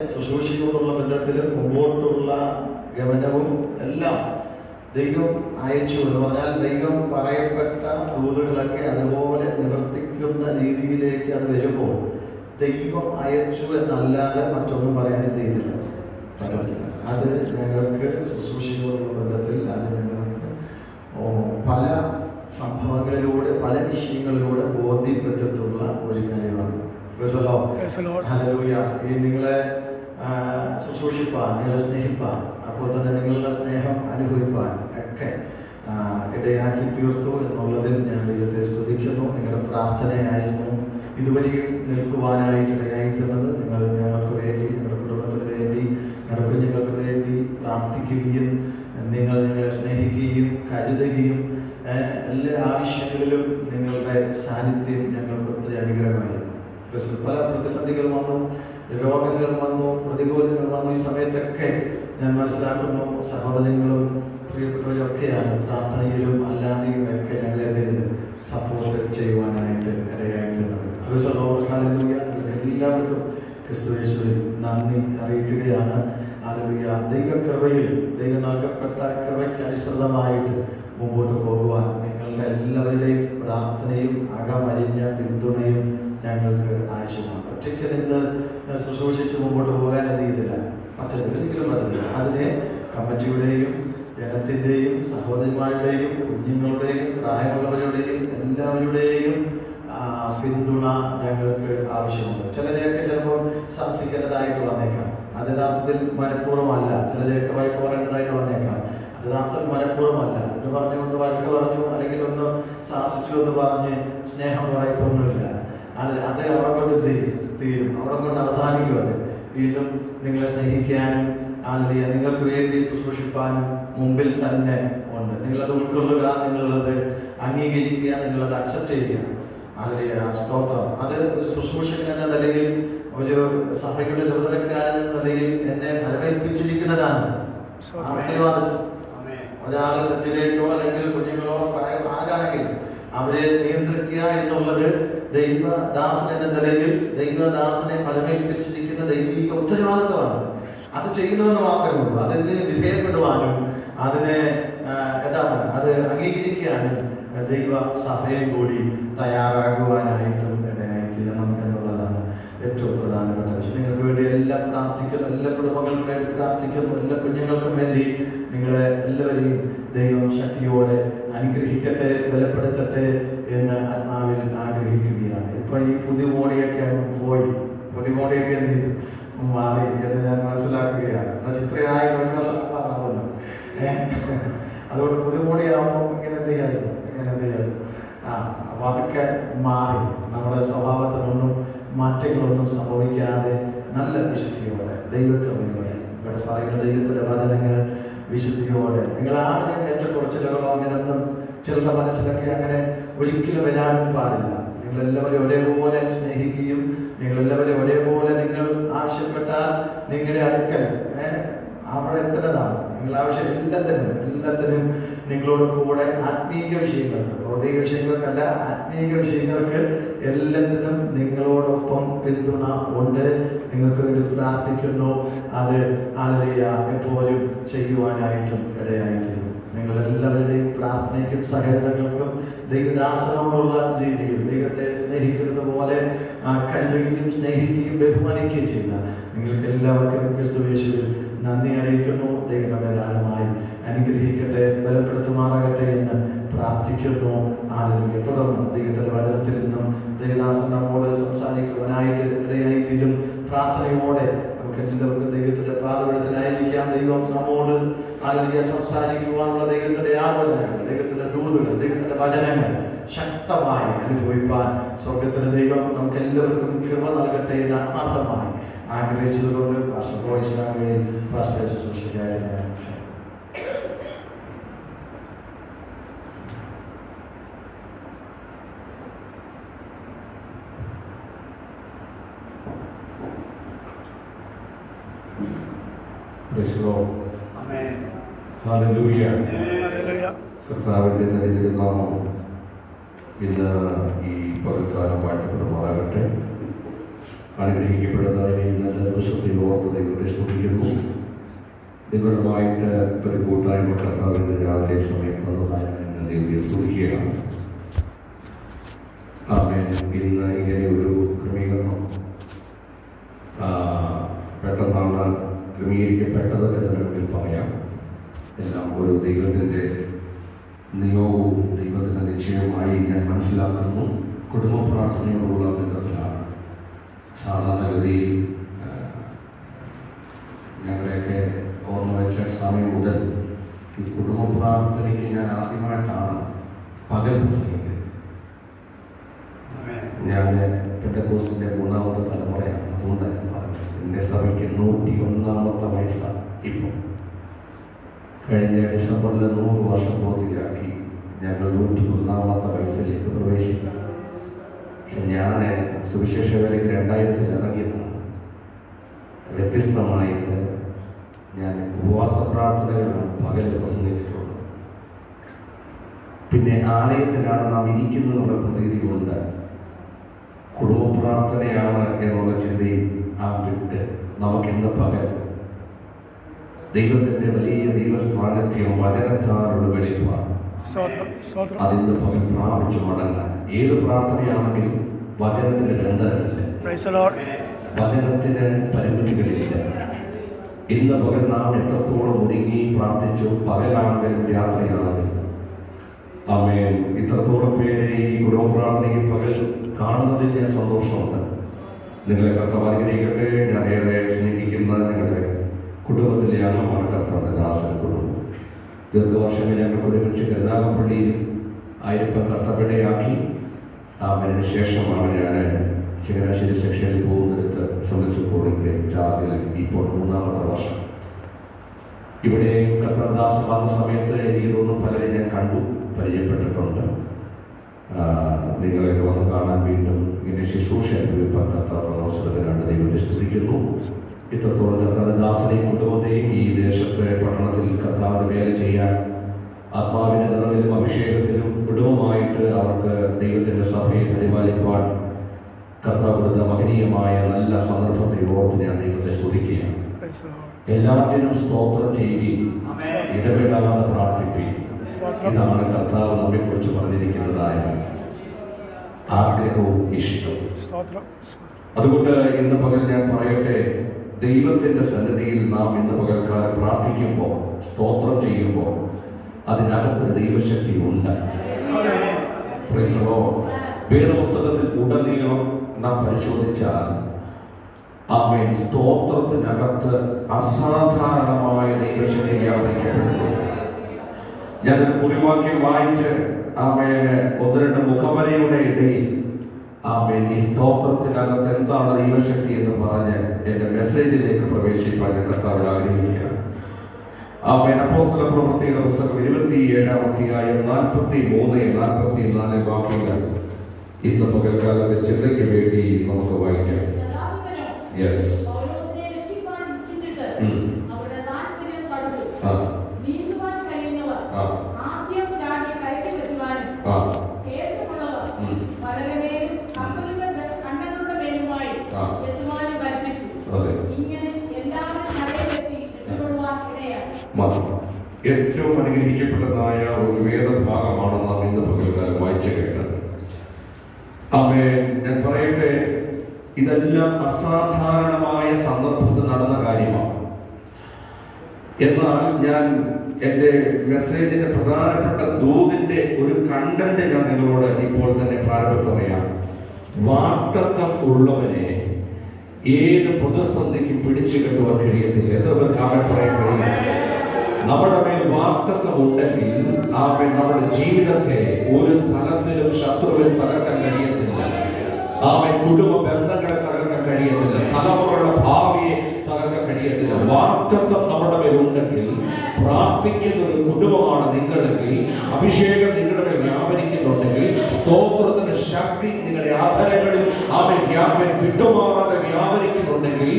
ശുശ്രൂഷയോടുള്ള ബന്ധത്തിലും മുമ്പോട്ടുള്ള ഗമനവും എല്ലാം ദൈവം അയച്ചു എന്ന് പറഞ്ഞാൽ ദൈവം പറയപ്പെട്ട ദൂതുകളൊക്കെ അതുപോലെ നിവർത്തിക്കുന്ന രീതിയിലേക്ക് അത് വരുമ്പോൾ ദൈവം അയച്ചു എന്നല്ലാതെ മറ്റൊന്നും പറയാൻ എന്ത് ചെയ്തില്ല, അത് ഞങ്ങൾക്ക് ശുശ്രൂഷയോടുള്ള ബന്ധത്തിൽ അത് ഞങ്ങൾക്ക് പല സംഭവങ്ങളിലൂടെ പല വിഷയങ്ങളിലൂടെ ബോധ്യപ്പെട്ടിട്ടുള്ള ഒരു കാര്യമാണ്. ഈ നിങ്ങളെ ശുശ്രൂഷിപ്പാൻ, നിങ്ങളെ സ്നേഹിപ്പാൻ, അപ്പോൾ തന്നെ നിങ്ങളുടെ സ്നേഹം അനുഭവിപ്പാൻ ഒക്കെ ഇടയാക്കി തീർത്തു എന്നുള്ളതിൽ ഞാൻ ദൈവത്തെ സ്തുതിക്കുന്നു. നിങ്ങളുടെ പ്രാർത്ഥനയായിരുന്നു ഇതുവരെയും നിൽക്കുവാനായിട്ട് ഇടയായി തീർന്നത്. നിങ്ങൾ ഞങ്ങൾക്ക് വേണ്ടി, ഞങ്ങളുടെ കുടുംബത്തിന് വേണ്ടി, ഞങ്ങളുടെ കുഞ്ഞുങ്ങൾക്ക് വേണ്ടി പ്രാർത്ഥിക്കുകയും നിങ്ങൾ ഞങ്ങളെ സ്നേഹിക്കുകയും കരുതുകയും എല്ലാ ആവശ്യങ്ങളിലും നിങ്ങളുടെ സാന്നിധ്യം ഞങ്ങൾക്ക് ഒത്തിരി അനുഗ്രഹമായിരുന്നു. പല പ്രതിസന്ധികൾ വന്നു, രോഗങ്ങൾ വന്നു, പ്രതികൂലങ്ങൾ വന്നു. ഈ സമയത്തൊക്കെ ഞാൻ മനസ്സിലാക്കുന്നു സഹോദരങ്ങളും പ്രിയപ്പെട്ടവരൊക്കെയാണ് പ്രാർത്ഥനയിലും അല്ലാതെയും ഒക്കെ ഞങ്ങളെ സപ്പോർട്ട് ചെയ്യുവാനായിട്ട് ഇടയായിട്ടുള്ളത്. എല്ലാവർക്കും ക്രിസ്തുയേശുവിൽ നന്ദി അറിയിക്കുകയാണ്. ഹല്ലേലൂയ. ദൈവകൃപയിൽ ദൈവം നൽകപ്പെട്ട കൃപയ്ക്ക് അനുസൃതമായിട്ട് മുമ്പോട്ട് പോകുവാൻ നിങ്ങളുടെ എല്ലാവരുടെയും പ്രാർത്ഥനയും അകമരിഞ്ഞ പിന്തുണയും ഞങ്ങൾക്ക് ആവശ്യമാണ്. ഒറ്റയ്ക്ക് നിന്ന് ശുശ്രൂഷിച്ച് മുമ്പോട്ട് പോകാൻ എന്ത് ചെയ്തില്ല, ഒരിക്കലും പറ്റത്തില്ല. അതിനെ കമ്മിറ്റിയുടെയും ജനത്തിൻ്റെയും സഹോദരിമാരുടെയും കുഞ്ഞുങ്ങളുടെയും പ്രായമുള്ളവരുടെയും എല്ലാവരുടെയും പിന്തുണ ഞങ്ങൾക്ക് ആവശ്യമുണ്ട്. ചിലരെയൊക്കെ ചിലപ്പോൾ സാഹസികരതായിട്ട് വന്നേക്കാം, അത് യഥാർത്ഥത്തിൽ മനഃപൂർവ്വമല്ല. ചിലരെയൊക്കെ വഴക്ക് പറയേണ്ടതായിട്ട് വന്നേക്കാം, അത് യഥാർത്ഥത്തിൽ മനഃപൂർവ്വമല്ല. എന്ന് പറഞ്ഞുകൊണ്ട് വഴക്ക് പറഞ്ഞു അല്ലെങ്കിൽ ഒന്ന് സാഹസിച്ചു എന്ന് പറഞ്ഞ് സ്നേഹം പറയത്തൊന്നുമില്ല. അത് അവിടെ കൊണ്ട് തീരും, അവിടെ കൊണ്ട് അവസാനിക്കും. അത് വീണ്ടും നിങ്ങളെ സ്നേഹിക്കാനും അല്ലെങ്കിൽ നിങ്ങൾക്ക് വേണ്ടി ശുശ്രൂഷിപ്പാനും മുമ്പിൽ തന്നെ ഉണ്ട്. നിങ്ങളത് ഉൾക്കൊള്ളുക, നിങ്ങളത് അംഗീകരിക്കുക, നിങ്ങളത് അക്സെപ്റ്റ് ചെയ്യുക. അല്ലെങ്കിൽ സ്തോത്രം. അത് ഒരു ശുശ്രൂഷകൻ എന്ന നിലയിൽ, ഒരു സഭയുടെ ചുമതലക്കാരൻ എന്ന നിലയിൽ എന്നെ ഫലമേൽപ്പിച്ചിരിക്കുന്നതാണ്. ഒരാള് തെറ്റിലേക്കോ അല്ലെങ്കിൽ കുഞ്ഞുങ്ങളോ ആരാണെങ്കിലും അവരെ നിയന്ത്രിക്കുക എന്നുള്ളത് ദൈവദാസൻ എന്ന നിലയിൽ ദൈവദാസനെ ഫലമേൽപ്പിച്ചിരിക്കുന്ന ദൈവിക ഉത്തരവാദിത്വമാണ്. അത് ചെയ്യുന്നതെന്ന് മാത്രമേ ഉള്ളൂ. അതിന് വിധേയപ്പെടുവാനും അതിനെ അത് അംഗീകരിക്കാനും ദൈവ സഭയിൽ കൂടി തയ്യാറാകുവാനായിട്ടും ഇടയായിത്തീരണം എന്നുള്ളതാണ് ഏറ്റവും പ്രധാനപ്പെട്ട വിഷയം. നിങ്ങൾക്ക് വേണ്ടി എല്ലാം പ്രാർത്ഥിക്കുന്നു, എല്ലാ കുടുംബങ്ങൾക്കും വേണ്ടി പ്രാർത്ഥിക്കുന്നു, എല്ലാ കുഞ്ഞുങ്ങൾക്കും വേണ്ടി നിങ്ങളെ എല്ലാവരെയും ദൈവം ശക്തിയോടെ അനുഗ്രഹിക്കട്ടെ, ബലപ്പെടുത്തട്ടെ എന്ന് ആത്മാവിൽ ആഗ്രഹിക്കുകയാണ്. ഇപ്പൊ ഈ പുതിയ മോടിയൊക്കെ പോയി, പുതിയ മോടിയൊക്കെ എന്ത് ചെയ്തു മാറി എന്ന് ഞാൻ മനസ്സിലാക്കുകയാണ്. ഇത്രയായ ഒരു വർഷം പറഞ്ഞാവുന്നു. അതുകൊണ്ട് പുതിയ മോടിയാവുമ്പോൾ ഇങ്ങനെ എന്ത് ചെയ്യായിരുന്നു. അപ്പൊ അതൊക്കെ മാറി നമ്മുടെ സ്വഭാവത്തിനൊന്നും മാറ്റങ്ങളൊന്നും സംഭവിക്കാതെ നല്ല വിശുദ്ധിയോടെ ദൈവകൃപയോടെ ഇവിടെ പറയുന്ന ദൈവത്തിന്റെ വചനങ്ങൾ വിശുദ്ധിയോടെ നിങ്ങൾ ആരും ഏറ്റക്കുറച്ചിലുകളോ അങ്ങനെയൊന്നും ചിലരുടെ മനസ്സിലൊക്കെ അങ്ങനെ ഒരിക്കലും വരാനും പാടില്ല. നിങ്ങളെല്ലാവരും ഒരേപോലെ സ്നേഹിക്കുകയും നിങ്ങളെല്ലാവരും ഒരേപോലെ നിങ്ങൾ ആവശ്യപ്പെട്ടാൽ നിങ്ങളുടെ അടുക്കൽ അവിടെ എത്തുന്നതാണ്. നിങ്ങൾ ആവശ്യം എല്ലാത്തിനും നിങ്ങളോട് കൂടെ ആത്മീയ വിഷയങ്ങൾക്ക്, ഭൗതിക വിഷയങ്ങൾക്കല്ല, ആത്മീയ വിഷയങ്ങൾക്ക് എല്ലാത്തിനും നിങ്ങളോടൊപ്പം പിന്തുണ ഉണ്ട്. നിങ്ങൾക്ക് വേണ്ടി പ്രാർത്ഥിക്കുന്നു. അത് ഹല്ലേലൂയ എപ്പോഴും ചെയ്യുവാനായിട്ടും ഇടയായിത്തീരും. നിങ്ങളെല്ലാവരുടെയും പ്രാർത്ഥനയ്ക്കും സഹകരണങ്ങൾക്കും ദൈവദാസനോടുള്ള രീതിയിൽ ദൈവത്തെ സ്നേഹിക്കുന്നത് പോലെ കരുതുകയും സ്നേഹിക്കുകയും ബഹുമാനിക്കുകയും ചെയ്യുന്ന നിങ്ങൾക്ക് എല്ലാവർക്കും ക്രിസ്തുയേശുവിൽ നന്ദി അറിയിക്കുന്നു. ദൈവം ധാരാളമായി അനുഗ്രഹിക്കട്ടെ, ബലപ്പെടുത്തുമാറാകട്ടെ എന്ന് പ്രാർത്ഥിക്കുന്നു. ഹല്ലേലൂയ. തുടർന്ന് ദൈവത്തിന്റെ വചനത്തിൽ നിന്നും ദൈവദാസൻ നമ്മോട് സംസാരിക്കുവാനായിട്ട് ഇടയായിത്തീരും. പ്രാർത്ഥനയോടെ നമുക്ക് എല്ലാവർക്കും ദൈവത്തിന്റെ പാദപീഠത്തിലായിരിക്കാം. ദൈവം നമ്മോട് ഹല്ലേലൂയ സംസാരിക്കുവാനുള്ള ദൈവത്തിന്റെ ആലോചനകൾ, ദൈവത്തിന്റെ ദൂതുകൾ, ദൈവത്തിന്റെ വചനങ്ങൾ ശക്തമായി അനുഭവിപ്പാൻ സ്വർഗത്തിലെ ദൈവം നമുക്ക് എല്ലാവർക്കും കൃപ നൽകട്ടെ എന്ന് ആത്മാർത്ഥമായി ആഗ്രഹിച്ചതുകൊണ്ട് ശുശ്രൂഷകാരനായ കർത്താവിന്റെ നാമം ഇന്ന് ഈ പകൽക്കാലം വാഴ്ത്തപ്പെടുമാറാകട്ടെ. അനുഗ്രഹിക്കപ്പെടുന്നതിനെ നല്ല ദിവസത്തെ ഓർത്ത് ദൈവത്തെ സ്തുതിക്കുന്നു. നിങ്ങളുമായിട്ട് ഒരു കൂട്ടായ്മ കർത്താവിൻ്റെ രാവിലെ സമയം വന്നതായ ദൈവത്തെ സ്തുതിക്കുകയാണ്. ഇന്ന് ഇങ്ങനെ ഒരു ക്രമീകരണം പെട്ടെന്നാണ് ക്രമീകരിക്കപ്പെട്ടത് എന്ന് വേണമെങ്കിൽ പറയാം. എല്ലാം ഒരു ദൈവത്തിൻ്റെ നിയോഗവും ദൈവത്തിൻ്റെ നിശ്ചയവുമായി ഞാൻ മനസ്സിലാക്കുന്നു. കുടുംബ പ്രാർത്ഥനയോടുള്ള ബന്ധത്തിലാണ്. സാധാരണഗതിയിൽ ഞങ്ങളെയൊക്കെ ഓർമ്മ വെച്ച സമയം മുതൽ ഈ കുടുംബ പ്രാർത്ഥനയ്ക്ക് ഞാൻ ആദ്യമായിട്ടാണ് പകൽ പ്രസംഗിക്കുന്നത്. ഞാൻ പെന്തക്കോസ്തിന്റെ 3ാമത്തെ തലമുറയാണ്. അതുകൊണ്ട് എൻ്റെ സഭയ്ക്ക് 101ാമത്തെ വയസ്സാണ്. ഇപ്പോൾ കഴിഞ്ഞ ഡിസംബറിൽ 100 വർഷം പൂർത്തിയാക്കി ഞങ്ങൾ 101ാമത്തെ വയസ്സിലേക്ക് പ്രവേശിക്കും. പക്ഷെ ഞാൻ സുവിശേഷ വേലയ്ക്ക് 2000 ഇറങ്ങിയതാണ്. വ്യത്യസ്തമായിട്ട് ഞാൻ ഉപവാസ പ്രാർത്ഥനകളാണ് പകൽ പ്രസംഗിച്ചിട്ടുള്ളത്. പിന്നെ ആലയത്തിലാണ് നാം ഇരിക്കുന്നതെന്നുള്ള പ്രതീതി കൊണ്ട് കുടുംബ പ്രാർത്ഥനയാണ് എന്നുള്ള ചിന്തയും ആ വിട്ട് നമുക്കിന്ന് പകൽ ദൈവത്തിൻ്റെ വലിയ ദൈവസാന്നിധ്യം വചനത്താലുള്ള വെളിപ്പാട് അതിന്ന് പകൽ പ്രാപിച്ചു മടങ്ങാൻ. ഏത് പ്രാർത്ഥനയാണെങ്കിലും വചനത്തിന് ബന്ധനമില്ല, വചനത്തിന് പരിമിതികളില്ല. ഇന്ന് പകൽ നാം എത്രത്തോളം ഒരുങ്ങി പ്രാർത്ഥിച്ചു, പകലാണെങ്കിലും രാത്രിയാണെങ്കിലും. ആമേൻ. ഇത്രത്തോളം പേരെ ഈ കുടുംബ പ്രാർത്ഥനയ്ക്ക് പകൽ കാണുന്നതിൽ ഞാൻ സന്തോഷമുണ്ട്. നിങ്ങളെ കർത്താവ് അനുഗ്രഹിക്കട്ടെ. ഞാൻ ഏറെ സ്നേഹിക്കുന്ന ഞങ്ങളുടെ കുടുംബത്തിലെ അംഗമാണ് കർത്താവിൻ്റെ ദാസൻ കുടുംബം. ദീർഘവർഷങ്ങൾ ഞങ്ങൾക്ക് ഒരുമിച്ച് കരുനാഗപ്പള്ളിയിൽ ആയിരിപ്പം കർത്തപ്പടയാക്കി. അതിന് ശേഷമാണ് ഞാൻ ചങ്ങനാശ്ശേരി സെക്ഷനിൽ പോകുന്നിടത്ത് സർവീസ് കോഡിൻ്റെ ചാർജിൽ ഇപ്പോൾ 3ാമത്തെ വർഷം. ഇവിടെ കർത്താദാസൻ വന്ന സമയത്ത് എനിക്കൊന്നും പലരും ഞാൻ കണ്ടു, പരിചയപ്പെട്ടിട്ടുണ്ട്. നിങ്ങളെ വന്ന് കാണാൻ വീണ്ടും ഇങ്ങനെ ശുശ്രൂഷ അനുഭവിപ്പാൻ കർത്താവ് അവസരത്തിനാണ് ദൈവത്തെ സ്തുതിക്കുന്നു. ഇത്രത്തോളം കർത്താദാസനെയും കുടുംബത്തെയും ഈ ദേശത്തെ പട്ടണത്തിൽ കർത്താവിന് വേല ചെയ്യാൻ ആത്മാവിന്റെ നിറവിലും അഭിഷേകത്തിലും കുടുംബമായിട്ട് അവർക്ക് ദൈവത്തിന്റെ സഭയെ പരിപാലിപ്പാൻ കർത്താവ് കൊടുത്ത മഹനീയമായ നല്ല സന്ദർഭത്തെ ഓർത്ത് ഞാൻ ദൈവത്തെ സ്തുതിക്കുകയാണ്. എല്ലാറ്റിനും സ്തോത്രം ചെയ്യുകയും ഇടപെടാതെ പ്രാർത്ഥിക്കുകയും. ഇതാണ് കർത്താവ് നമ്മെക്കുറിച്ച് പറഞ്ഞിരിക്കുന്നതായ ആഗ്രഹവും ഇഷ്ടവും. അതുകൊണ്ട് ഇന്ന് പകൽ ഞാൻ പറയട്ടെ, ദൈവത്തിന്റെ സന്നിധിയിൽ നാം ഇന്ന് പകൽക്കാലം പ്രാർത്ഥിക്കുമ്പോൾ, സ്തോത്രം ചെയ്യുമ്പോൾ അതിനകത്തൊരു ദൈവശക്തി ഉണ്ട്. വേദപുസ്തകത്തിൽ ഉടനീളം നാം പരിശോധിച്ചാൽ ആമേൻ സ്തോത്രത്തിനകത്ത് അസാധാരണമായ ദൈവശക്തി വ്യാപരിക്കപ്പെട്ടു. ഞാനൊരു കുറിവാക്യം വായിച്ച് ആമേന് 1-2 മുഖവരയുടെ ഇടയിൽ ആമേൻ ഈ സ്തോത്രത്തിനകത്ത് എന്താണ് ദൈവശക്തി എന്ന് പറഞ്ഞ് എന്റെ മെസ്സേജിലേക്ക് പ്രവേശിപ്പാൻ കർത്താവ് ആഗ്രഹിക്കുകയാണ്. ആമേൻ. അപ്പോസ്തല പ്രവൃത്തിയുടെ പുസ്തകം 27-ാം അധ്യായം 43-44 വാക്യങ്ങൾ ഇന്ന് പകൽക്കാലത്തെ ചിന്തയ്ക്ക് വേണ്ടി നമുക്ക് വായിക്കാം. യെസ്. ഏറ്റവും അനുഗ്രഹിക്കപ്പെട്ടതായ ഒരു വേദഭാഗമാണ് നാം ഇന്ന് പകൽക്കാലം വായിച്ചു കേട്ടത്. ആമേൻ. ഞാൻ പറയട്ടെ, ഇതെല്ലാം അസാധാരണമായ സന്ദർഭത്തിൽ നടന്ന കാര്യമാണ്. എന്നാൽ ഞാൻ എൻ്റെ മെസ്സേജിന്റെ പ്രധാനപ്പെട്ട ദൂതിന്റെ ഒരു കണ്ടന്റ് ഞാൻ നിങ്ങളോട് ഇപ്പോൾ തന്നെ പ്രാരംഭം പറയാം. വാഗ്ദത്തം ഉള്ളവനെ ഏത് പ്രതിസന്ധിക്കും പിടിച്ചു കെട്ടുവാൻ കഴിയത്തില്ല. എത്ര കാലം പറയാൻ കഴിയും? നമ്മുടെ മേൽ വാഗ്ദത്തം ഉണ്ടെങ്കിൽ നമ്മുടെ ജീവിതത്തെ ഒരു തലത്തിലും ശത്രുവിന് തകർക്കാൻ കഴിയത്തില്ല. കുടുംബ ബന്ധങ്ങളെ തകർക്കാൻ കഴിയത്തില്ല. തലമുറയുടെ ഭാവിയെ തകർക്കാൻ കഴിയത്തില്ല. വാഗ്ദത്തം നമ്മുടെ മേൽ ഉണ്ടെങ്കിൽ, പ്രാർത്ഥിക്കുന്ന ഒരു കുടുംബമാണ് നിങ്ങളെങ്കിൽ, അഭിഷേകം നിങ്ങളുടെ മേൽ വ്യാപരിക്കുന്നുണ്ടെങ്കിൽ, സ്തോത്രത്തിന്റെ ശക്തി നിങ്ങളുടെ ആധാരങ്ങളിൽ വിട്ടുമാറാതെ വ്യാപരിക്കുന്നുണ്ടെങ്കിൽ,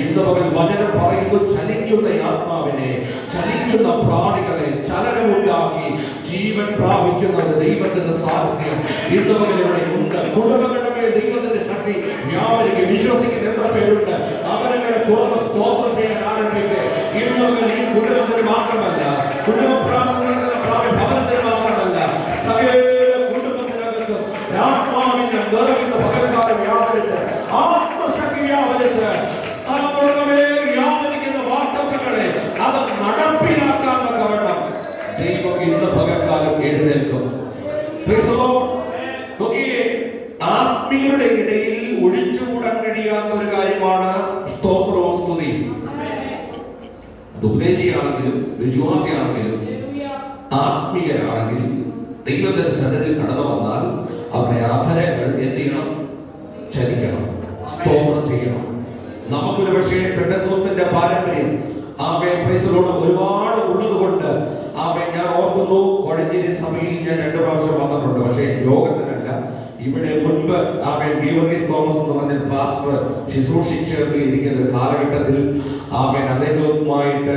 ഇന്ന് പകൽ വചനം പറയുന്നു, ചലിക്കുന്ന ആത്മാവിനെ, ചലിക്കുന്ന പ്രാണികളെ ചലനമുണ്ടാക്കി ജീവൻ പ്രാപിക്കുന്ന ദൈവത്തിന്റെ സാന്നിധ്യം ഇന്ന് പകൽ ഇവിടെ ഉണ്ട്. കുടുംബങ്ങളുടെ മേൽ ദൈവത്തിന്റെ ശക്തി വ്യാപരിക്കും. വിശ്വസിക്കുന്ന എത്ര പേരുണ്ട്? അവരങ്ങനെ തുറന്ന് സ്തോത്രം ചെയ്യാൻ ആരംഭിക്കുക. ഇന്ന് ഈ കുടുംബത്തിന് മാത്രമല്ല, കുടുംബ ഭവനത്തിന് മാത്രമല്ല, സകല കുടുംബത്തിനകത്തും ആത്മാവിന്റെ നിറവിന്റെ പകൽക്കാലം വ്യാപരിച്ച്, ആത്മശക്തി വ്യാപരിച്ച്, വ്യാപരിക്കുന്ന വാഗ്ദത്തങ്ങളെ അത് നടപ്പിലാക്കാൻ തക്കവണ്ണം ദൈവം ഇന്ന് പകൽക്കാലം എഴുന്നേൽക്കും. ആത്മീയരുടെ ഇടയിൽ ഒഴിച്ചുകൂടാൻ കഴിയാത്ത ഒരു കാര്യമാണ് സ്തോത്രവും സ്തുതിയും. അത് ഉപദേശിയാണെങ്കിലും വിശ്വാസിയാണെങ്കിലും ആത്മീയരാണെങ്കിലും ദൈവത്തിന്റെ സന്നിധിയിൽ കടന്നു വന്നാൽ അവരുടെ ആധരങ്ങൾ എന്ത് ചെയ്യണം? ചലിക്കണം, സ്തോത്രം ചെയ്യണം. നമുക്കൊരു പക്ഷേ പെന്തക്കോസ്തിന്റെ പാരമ്പര്യം ഒരുപാട് ഉള്ളതുകൊണ്ട് ഞാൻ ഓർക്കുന്നു, കോഴഞ്ചേരി സഭയിൽ ഞാൻ 2 പ്രാവശ്യം വന്നിട്ടുണ്ട്. പക്ഷേ യോഗത്തിനല്ല, ഇവിടെ മുൻപ് ഗീവർഗീസ് തോമസ് എന്ന് പറഞ്ഞ പാസ്റ്റർ ശുശ്രൂഷിച്ചിരിക്കുന്ന ഒരു കാലഘട്ടത്തിൽ അദ്ദേഹവുമായിട്ട്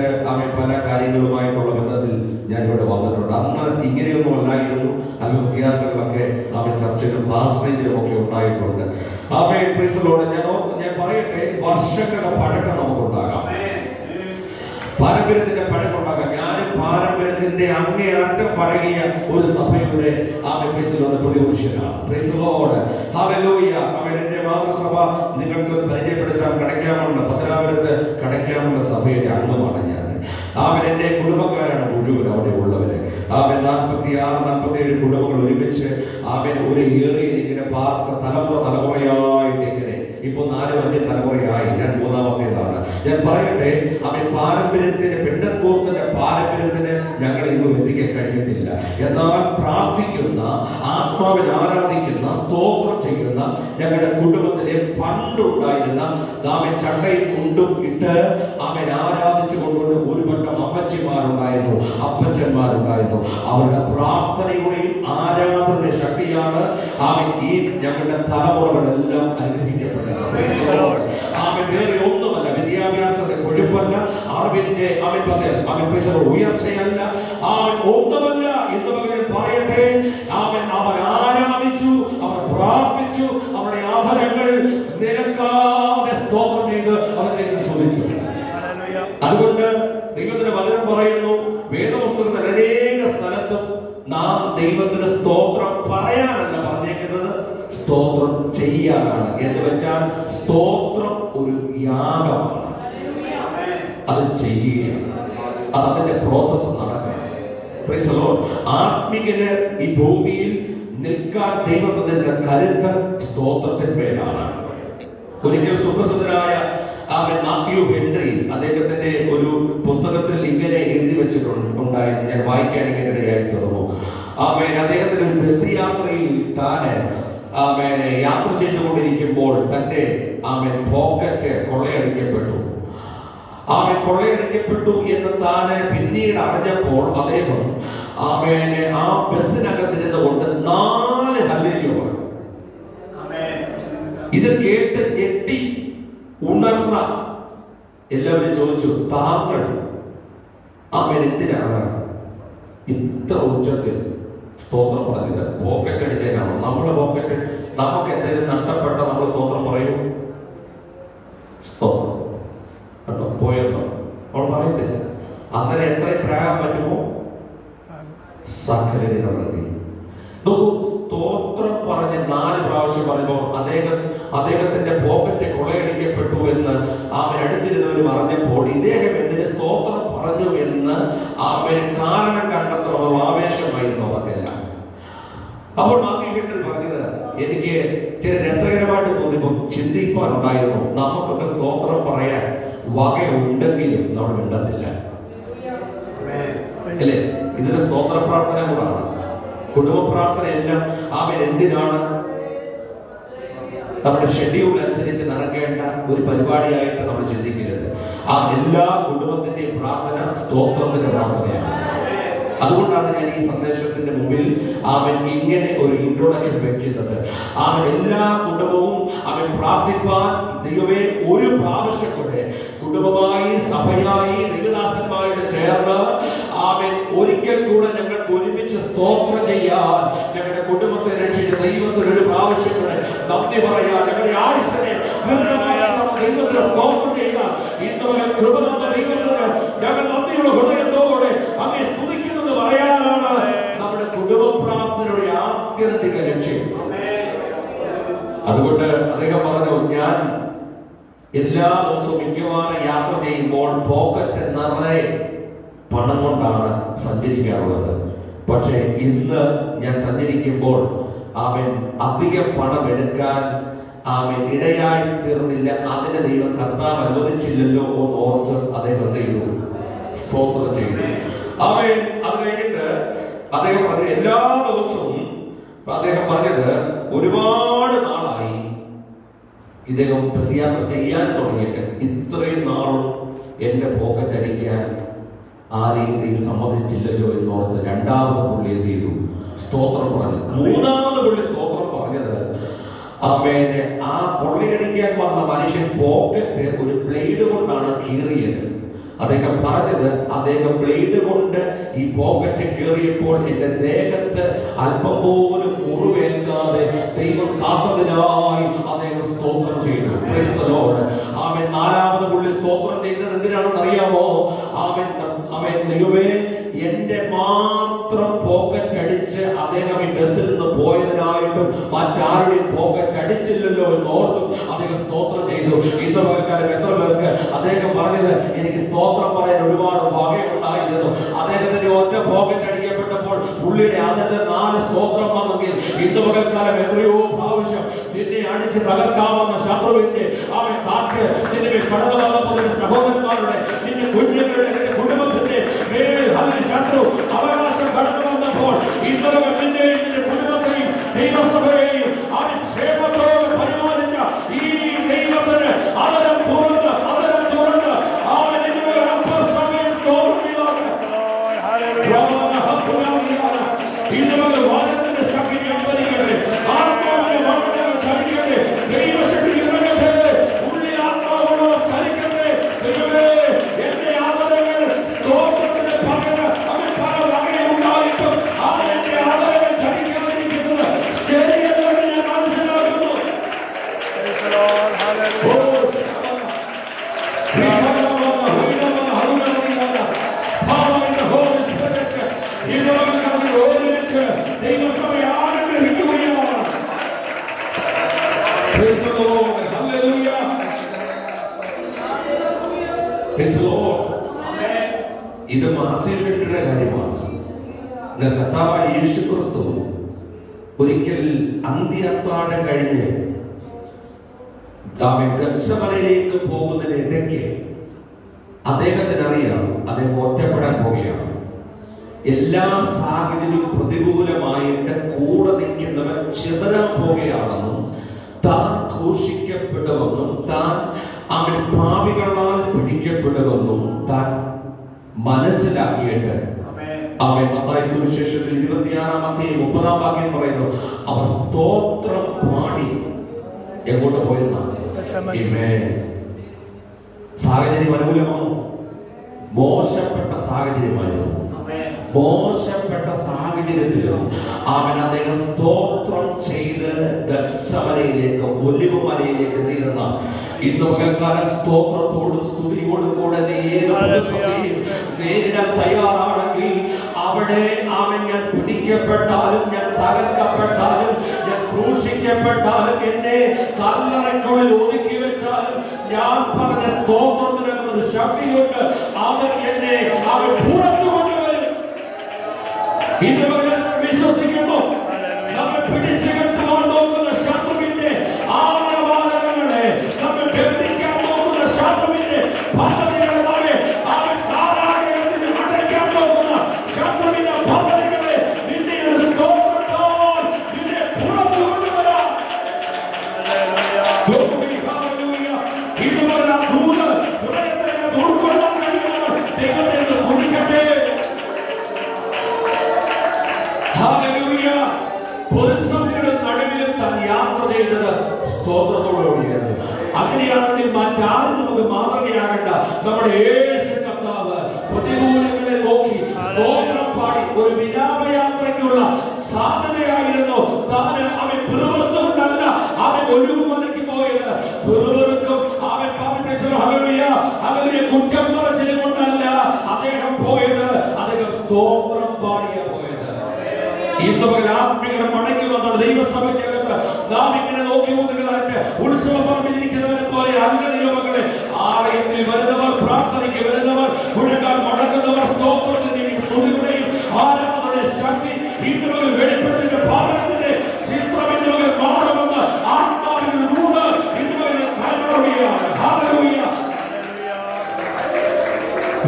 പല കാര്യങ്ങളുമായിട്ടുള്ള ബന്ധത്തിൽ ഞാൻ ഇവിടെ വന്നിട്ടുണ്ട്. അന്ന് ഇങ്ങനെയൊന്നും അല്ലായിരുന്നു. നല്ല വ്യത്യാസങ്ങളൊക്കെ ചർച്ചിലും പാസ്റ്റേജിലും ഒക്കെ ഉണ്ടായിട്ടുണ്ട്. ഞാൻ പറയട്ടെ, വർഷങ്ങളുടെ പഴക്കം നമുക്കുണ്ടാകാം, പാരമ്പര്യത്തിന്റെ പഴക്കമുണ്ടാകാം. ഞാനും പാരമ്പര്യത്തിന്റെ അങ്ങേയറ്റം പഴകിയ ഒരു സഭയുടെ പ്രതിപുരുഷനാണ്. എന്റെ മാതൃസഭ നിങ്ങൾക്ക് പരിചയപ്പെടുത്താൻ കടയ്ക്കാമുള്ള പത്തനാപുരത്ത് കടയ്ക്കാമുള്ള സഭയുടെ അംഗമാണ് ഞാൻ. എന്റെ കുടുംബക്കാരാണ് മുഴുവൻ അവിടെ ഉള്ളവര്. 46-47 കുടുംബങ്ങൾ ഒരുമിച്ച് ഒരു ഏറിയ ഇങ്ങനെ പാർത്ത തലമുറയായിട്ട് ഇങ്ങനെ ഇപ്പൊ 4-5 തലമുറയായി. ഞാൻ 3ാമത്തേതാണ്. ഞാൻ പറയട്ടെ, പാരമ്പര്യത്തിന്, പെന്തക്കോസ്തിന്റെ പാരമ്പര്യത്തിന് ഞങ്ങൾ ഇന്നും എത്തിക്കാൻ കഴിയുന്നില്ല. എന്നാൽ പ്രാർത്ഥിക്കുന്ന, ആത്മാവിൽ ആരാധിക്കുന്ന, സ്തോത്രം ചെയ്യുന്ന ഞങ്ങളുടെ കുടുംബത്തിലെ പണ്ടുണ്ടായിരുന്ന ചട്ടയും മുണ്ടും ഇട്ട് ആരാധിച്ചു കൊണ്ടുകൊണ്ട് ഒരു വട്ടം അമ്മച്ചിമാരുണ്ടായിരുന്നു, അപ്പച്ചന്മാരുണ്ടായിരുന്നു. അവരുടെ പ്രാർത്ഥനയുടെയും ആരാധനയുടെ ശക്തിയാണ് ഈ ഞങ്ങളുടെ തലമുറകളെല്ലാം അനുഗ്രഹിക്കപ്പെട്ടത്. വേറെ ഒന്നുമല്ല, വിദ്യാഭ്യാസത്തെ കൊഴുപ്പല്ല, അറിവിന്റെ ഉയർച്ചയല്ല, ഒന്നുമല്ല. ഇന്ന് പകരം പറയട്ടെ, അവർ ആരാധിച്ചു, അവർ പ്രാർത്ഥിച്ചു, അവരുടെ ആഭരണങ്ങൾ നിലക്കാതെ സ്തോത്രം ചെയ്ത് അവരിലേക്ക് ചോദിച്ചു. അതുകൊണ്ട് ദൈവത്തിന്റെ വചനം പറയുന്നു, വേദപുസ്തകത്തിൽ അനേക സ്ഥലത്തും നാം ദൈവത്തിന് സ്തോത്രം പറയാനല്ല പറഞ്ഞേക്കുന്നത്, സ്തോത്രം ചെയ്യാനാണ്. എന്ന് വെച്ചാൽ സ്തോത്രം ഒരു യാഗമാണ്, അത് ചെയ്യുകയാണ്, അതിന്റെ പ്രോസസ് നടക്കണം. ആത്മികന് ഈ ഭൂമിയിൽ നിൽക്കാൻ ദൈവത്തിന്റെ കരുത്ത് സ്തോത്രത്തിന്മേലാണ്. ഒരിക്കൽ സുപ്രസിദ്ധനായ മാത്യു ഹെൻറി അദ്ദേഹത്തിന്റെ ഒരു പുസ്തകത്തിൽ ഇങ്ങനെ എഴുതി വെച്ചിട്ടുണ്ടായിരുന്നു. ഞാൻ വായിക്കാൻ ഇങ്ങനെ ഇടയായി തീർന്നു. അദ്ദേഹത്തിന്റെ ഒരു ബസ് യാത്രയിൽ യാത്ര ചെയ്തുകൊണ്ടിരിക്കുമ്പോൾ തന്റെ പോക്കറ്റ് കൊള്ളയടിക്കപ്പെട്ടു. കൊള്ളയടിക്കപ്പെട്ടു എന്ന് താന് പിന്നീട് അറിഞ്ഞപ്പോൾ അദ്ദേഹം ആ ബസ്സിനകത്തിരുന്ന് കൊണ്ട് 4 ഹല്ലേലൂയ പറഞ്ഞു. ഇത് കേട്ട് ഞെട്ടി ഉണർന്ന എല്ലാവരും ചോദിച്ചു, താങ്കൾ എന്തിനാണ് ഇത്ര ഉച്ചത്തിൽ സ്തോത്രം പറഞ്ഞത്? പോക്കറ്റ് അടിച്ചേക്കാണോ? നമ്മളെ പോക്കറ്റ് നമുക്ക് എന്തെങ്കിലും നഷ്ടപ്പെട്ട നമ്മൾ സ്തോത്രം പറയും? സ്തോത്രം കേട്ടോ പോയെന്നോ അവൾ പറയത്തില്ല. അങ്ങനെ എത്രയും പ്രായം പറ്റുമോ സകലനെ പ്രതി സ്തോത്രം പറഞ്ഞ് 4 പ്രാവശ്യം പറയുമ്പോൾ അദ്ദേഹത്തിന്റെ പോക്കറ്റ് കൊള്ളയടിക്കപ്പെട്ടു എന്ന് അടുത്തിരുന്നവർ പറഞ്ഞപ്പോൾ ഇദ്ദേഹം എന്തിന് സ്തോത്രം പറഞ്ഞു എന്ന് കാരണം കണ്ടെത്തുന്ന ആവേശമായിരുന്നു അവർക്കെല്ലാം. അപ്പോൾ മാത്യു പറഞ്ഞത് എനിക്ക് ചില രസകരമായിട്ട് തോന്നിയപ്പോൾ ചിന്തിപ്പാനുണ്ടായിരുന്നു. നമുക്കൊക്കെ സ്തോത്രം പറയാൻ വകയുണ്ടെങ്കിലും നമ്മൾ മിണ്ടത്തില്ല അല്ലേ? ഇതിന്റെ സ്തോത്ര പ്രാർത്ഥന കൂടാണ്, കുടുംബ പ്രാർത്ഥന എല്ലാം. എന്തിനാണ്? നമ്മുടെ ഷെഡ്യൂൾ അനുസരിച്ച് നടക്കേണ്ട ഒരു പരിപാടിയായിട്ട് നമ്മൾ ചിന്തിക്കരുത്. എല്ലാ കുടുംബത്തിന്റെയും പ്രാർത്ഥന സ്തോത്രത്തിന്റെ പ്രാർത്ഥനയാണ്. അതുകൊണ്ടാണ് ഞാൻ ഈ സന്ദേശത്തിന്റെ മുമ്പിൽ അവൻ ഇങ്ങനെ ഒരു ഇൻട്രൊഡക്ഷൻ വെക്കുന്നത്. അവൻ എല്ലാ കുടുംബവും അവൻ പ്രാർത്ഥിപ്പാൻ ദൈവമേ ഒരു പ്രാവശ്യം കൊണ്ട് കുടുംബമായി സഭയായി ദൈവദാസന്മാരോട് ചേർന്ന് അവൻ ഒരിക്കൽ കൂടെ ഞങ്ങൾക്ക് ഒരുമിച്ച് സ്തോത്രം ചെയ്യാൻ, ഞങ്ങളുടെ കുടുംബത്തെ രക്ഷിച്ച ദൈവത്തിന് ഒരു പ്രാവശ്യം കൂടെ നന്ദി പറയാൻ, ഞങ്ങളുടെ ആയുസ്സിനെ ദൈവത്തിന് സ്തോത്രം ചെയ്യാൻ, ഇന്ന് കൃപ തന്ന ദൈവത്തിന് ഞങ്ങൾ നന്ദിയുള്ള ഹൃദയത്തോടെ അങ്ങേ സ്തുതിക്കുന്നത് പറയാനാണ് നമ്മുടെ കുടുംബ പ്രാർത്ഥനയുടെ ആത്യന്തിക ലക്ഷ്യം. അതുകൊണ്ട് അദ്ദേഹം പറഞ്ഞു, ഞാൻ എല്ലാ ദിവസവും മിക്കവാറും യാത്ര ചെയ്യുമ്പോൾ പോക്കറ്റ് നിറയെ പണം കൊണ്ടാണ് സഞ്ചരിക്കാറുള്ളത്. പക്ഷേ ഇന്ന് ഞാൻ സഞ്ചരിക്കുമ്പോൾ അവൻ അധികം പണം എടുക്കാൻ അവൻ ഇടയായി തീർന്നില്ല. അതിന് ദൈവം കർത്താവ് അനുവദിച്ചില്ലല്ലോ എന്ന് ഓർത്ത് അദ്ദേഹം എന്ത് ചെയ്തു? സ്തോത്രം ചെയ്തു. അവൻ അത് കഴിഞ്ഞിട്ട് അദ്ദേഹം പറഞ്ഞു, എല്ലാ ദിവസവും അദ്ദേഹം പറഞ്ഞത് ഒരുപാട് നാളായി ഇദ്ദേഹം ബസ് യാത്ര ചെയ്യാൻ തുടങ്ങിയിട്ട് ഇത്രയും നാളും എന്റെ പോക്കറ്റ് അടിക്കാൻ ആ രീതിയിൽ സമ്മതിച്ചില്ലല്ലോ എന്നോർത്ത് രണ്ടാമത് പുള്ളി എന്ത് ചെയ്തു? സ്തോത്രം പറഞ്ഞു. മൂന്നാമത് പുള്ളി സ്തോത്രം പറഞ്ഞത് അവന് ആ കൊള്ളയടിക്കാൻ വന്ന മനുഷ്യൻ പോക്കറ്റ് ഒരു ബ്ലേഡ് കൊണ്ടാണ് കീറിയത്. അദ്ദേഹം പറഞ്ഞത്, അദ്ദേഹം ബ്ലേഡ് കൊണ്ട് ഈ പോക്കറ്റ് കീറിയപ്പോൾ എന്റെ ദേഹത്ത് അല്പം പോലും മുറിവേൽക്കാതെ ദൈവം കാത്തതിനായി അദ്ദേഹം സ്തോത്രം ചെയ്തു. Praise the Lord. അവൻ നാലാമത് പുള്ളി സ്തോത്രം ചെയ്തത് എന്തിനാണെന്ന് അറിയാമോ? അവൻ ദൈവമേ എന്റെ മാത്രം പോക്കറ്റ് അടിച്ച് അദ്ദേഹം ഈ ബസ്സിൽ നിന്ന് പോയതിനായിട്ടും മറ്റാരുടെയും പോക്കറ്റ് അടിച്ചില്ലല്ലോ എന്ന് ഓർത്തും അദ്ദേഹം സ്തോത്രം ചെയ്തു. ഇന്ന് പകൽക്കാലം എത്ര പേർക്ക് അദ്ദേഹം പറഞ്ഞത്, എനിക്ക് സ്തോത്രം പറയാൻ ഒരുപാട് ഭാഗ്യമുണ്ടായിരുന്നു. അദ്ദേഹത്തിന്റെ ഒറ്റ പോക്കറ്റ് അടിക്കപ്പെട്ടപ്പോൾ പുള്ളിയുടെ ആദ്യത്തെ 4 സ്തോത്രം വന്നെങ്കിൽ ഇന്ന് പകൽക്കാലം എത്രയോ പ്രാവശ്യം നിന്നെ അടിച്ച് തകർക്കാവുന്ന ശത്രുവിന്റെ അവൻ കാറ്റ് നിന്നെ കടന്നു വന്നപ്പോൾ സഹോദരന്മാരുടെ, നിന്റെ കുഞ്ഞുങ്ങളുടെ, നിന്റെ കുടുംബത്തിന്റെ മേൽ ശത്രു അവകാശം കടന്നു വന്നപ്പോൾ ഇന്നലെ നിന്റെയും നിന്റെ കുടുംബത്തെയും ദൈവസഭയെയും അഭിഷേകത്തോടെ പരിപാലിച്ച ഈ ദൈവത്തിന് അതരം തുറന്ന് അവൻ ഇതുവരെ അല്പസമയം സ്തോത്രം ഇതുവരെ വാദത്തിന്റെ ശക്തി അമ്പരിക്കട്ടെ, ആത്മാവിന്റെ വർണ്ണങ്ങൾ ചലിക്കട്ടെ, ദൈവശക്തി ഇറങ്ങട്ടെ, ഉള്ളിൽ ആത്മാവോട് ചലിക്കട്ടെ. ദൈവമേ എന്റെ ആദരങ്ങൾ സ്തോത്രത്തിന് പകരം അവൻ പല വകയുണ്ടായിട്ടും അവൻ എന്റെ ആദരങ്ങൾ ചലിക്കാതിരിക്കുന്നത് ശരിയല്ലെന്ന് ഞാൻ മനസ്സിലാക്കുന്നു. ദൈവസഭയെ ആഗ്രഹിക്കുകയാണ്. ഇത് മാറ്റിവെക്കേണ്ട കാര്യമാണ്. കർത്താവായ യേശുക്രിസ്തു ഒരിക്കൽ അന്ത്യത്താഴം കഴിഞ്ഞ് ഗത്സമനയിലേക്ക് പോകുന്നതിനിടയ്ക്ക് അദ്ദേഹത്തിനറിയാം അദ്ദേഹം ഒറ്റപ്പെടാൻ പോവുകയാണ്. എല്ലാ സാഹചര്യവും പ്രതികൂലമായിട്ട് കൂടെ നിൽക്കുന്നവൻ ചിതറാൻ പോവുകയാണെന്നും താൻ ഘോഷിക്കപ്പെടുമെന്നും താൻ അവൻ പാപികളാൽ പിടിക്കപ്പെടുമെന്നും താൻ മനസ്സിലാക്കിയിട്ട് അവൻ മത്തായി സുവിശേഷത്തിൽ 26-ാം വാക്യം പറയുന്നു, അവർ സ്തോത്രം പാടി എങ്ങോട്ട് പോയെന്നാണ്. സാഹചര്യം അനുകൂലമാണോ? മോശപ്പെട്ട സാഹചര്യമായിരുന്നു. മോശപ്പെട്ട സാഹചര്യത്തിലും അവൻ അദ്ദേഹം സ്തോത്രം ചെയ്ത് ഗത്സമനയിലേക്ക്, ഒലിവ് മലയിലേക്ക് നീങ്ങുന്ന ഇന്ന് പകൽക്കാലം സ്തോത്രത്തോടും സ്തുതിയോടും കൂടെ ഏത് പ്രതിസന്ധിയും നേരിടാൻ തയ്യാറാണെങ്കിൽ അവിടെ അവൻ ഞാൻ പിടിക്കപ്പെട്ടാലും, ഞാൻ തകർക്കപ്പെട്ടാലും, ഞാൻ ക്രൂശിക്കപ്പെട്ടാലും, എന്നെ കല്ലറയ്ക്കുള്ളിൽ ഒതുക്കി വെച്ചാലും ഞാൻ പറഞ്ഞ സ്തോത്രത്തിനൊരു ശക്തിയുണ്ട്. അവൻ എന്നെ അവൻ പുറത്തു കൊണ്ടുവരും. ഇന്ന് വിശ്വസിക്കുന്നു. നമ്മെ പിടിച്ചു കെട്ടുവാൻ നോക്കുന്ന ശത്രുവിന്റെ ആണവാദങ്ങളെ, നമ്മെ ബന്ധിക്കാൻ നോക്കുന്ന ശത്രുവിന്റെ പദ്ധതികളെ, അവൻ കാരാഗ്രഹത്തിൽ അടയ്ക്കാൻ നോക്കുന്ന ശത്രുവിന്റെ പദ്ധതികളെ നിന്നെ സ്തോത്രത്താൽ നിന്നെ പുറത്തു കൊണ്ടുവരാം. ഇതുപോലെ ആ ദൂത് ഹൃദയത്തെ ഉൾക്കൊള്ളാൻ കഴിയുന്നവർ ദൈവത്തെ സ്തുതിക്കട്ടെ. നമ്മുടെ യേശു കർത്താവ് പ്രതികൂലങ്ങളെ നോക്കി സ്തോത്രം പാടി ഒരു വിലാപയാത്രയ്ക്കുള്ള സാധ്യതയായിരുന്നു താൻ. അവൻ പിറുപിറുത്തുകൊണ്ടല്ല അവൻ ഒഴുകുമലയ്ക്ക് പോയത്. പിറുപിറുക്കും അവൻ കുറ്റം പറച്ചിലും കൊണ്ടല്ല അദ്ദേഹം പോയത്. അദ്ദേഹം സ്തോത്രം പാടിയ പോയത്. ഇന്ന് പകൽ ആത്മീയത മടങ്ങി വന്ന ദൈവസഭയ്ക്കകത്ത് നാം ഇങ്ങനെ നോക്കി നോക്കുന്നതായിട്ട് ഉത്സവ പറമ്പിലിരിക്കുന്നവരെ പോലെ അല്ല ദൈവമക്കളെ. ആലയത്തിൽ വരുന്നവർ, പ്രാർത്ഥനയ്ക്ക് വരുന്നവർ, മുഴക്കാൻ മടങ്ങുന്നവർ സ്തോത്രത്തിന്റെയും സ്തുതിയുടെയും ആരാധനയുടെ ശക്തി ഇന്ന് പകൽ വെളിപ്പെടുത്തിന്റെ ഭവനത്തിന്റെ ചിത്രം ഇന്ന് പകൽ മാറുമെന്ന് ആത്മാവിന്റെ ദൂത് ഇന്ന് പകൽ കൈമാറുകയാണ്. ഹല്ലേലൂയ.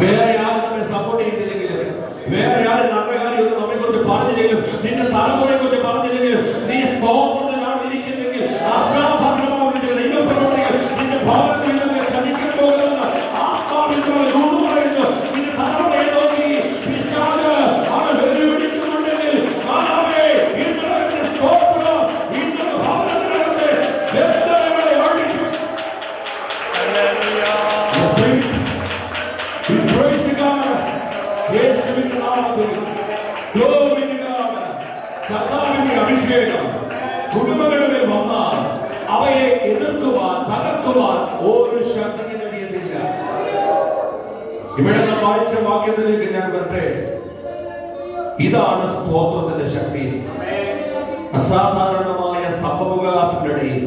വേറെ ആരും നമ്മെ സപ്പോർട്ട് ചെയ്തില്ലെങ്കിലും, വേറെ ആരും നല്ല കാര്യമൊന്നും നമ്മെ കുറിച്ച് പറഞ്ഞില്ലെങ്കിലും, നിന്റെ തലമുറയെ കുറിച്ച് പറഞ്ഞില്ലെങ്കിലും, നീ സ്തോത്രത്തിലാണ് ഇരിക്കുന്നെങ്കിൽ അസാധാരണമായ ദൈവപ്രവർത്തികൾ നിന്റെ ഭവനത്തിൽ നിന്ന് ചലിക്കാൻ പോകുമെന്ന് ആത്മാവിന്റെ ദൂത് പറയുന്നു. നിന്റെ തലമുറയെ നോക്കി പിശാച് അവൻ വെല്ലുവിളിക്കുന്നുണ്ടെങ്കിൽ ഇന്നത്തെ സ്തോത്രം ഇന്നത്തെ ഭവനത്തിനകത്ത് വ്യക്തതകളെ ഒഴിക്കും. കർത്താവിന്റെ അഭിഷേകം കുടുംബങ്ങളിൽ വന്നാൽ അവയെ എതിർക്കുവാൻ, തകർക്കുവാൻ ഒരു ശക്തിക്ക് കഴിയുന്നില്ല. ഇവിടെ നാം വായിച്ച വാക്യത്തിലേക്ക് ഞാൻ വരട്ടെ. ഇതാണ് സ്തോത്രത്തിന്റെ ശക്തി. അസാധാരണമായ സംഭവവികാസങ്ങളിടയിൽ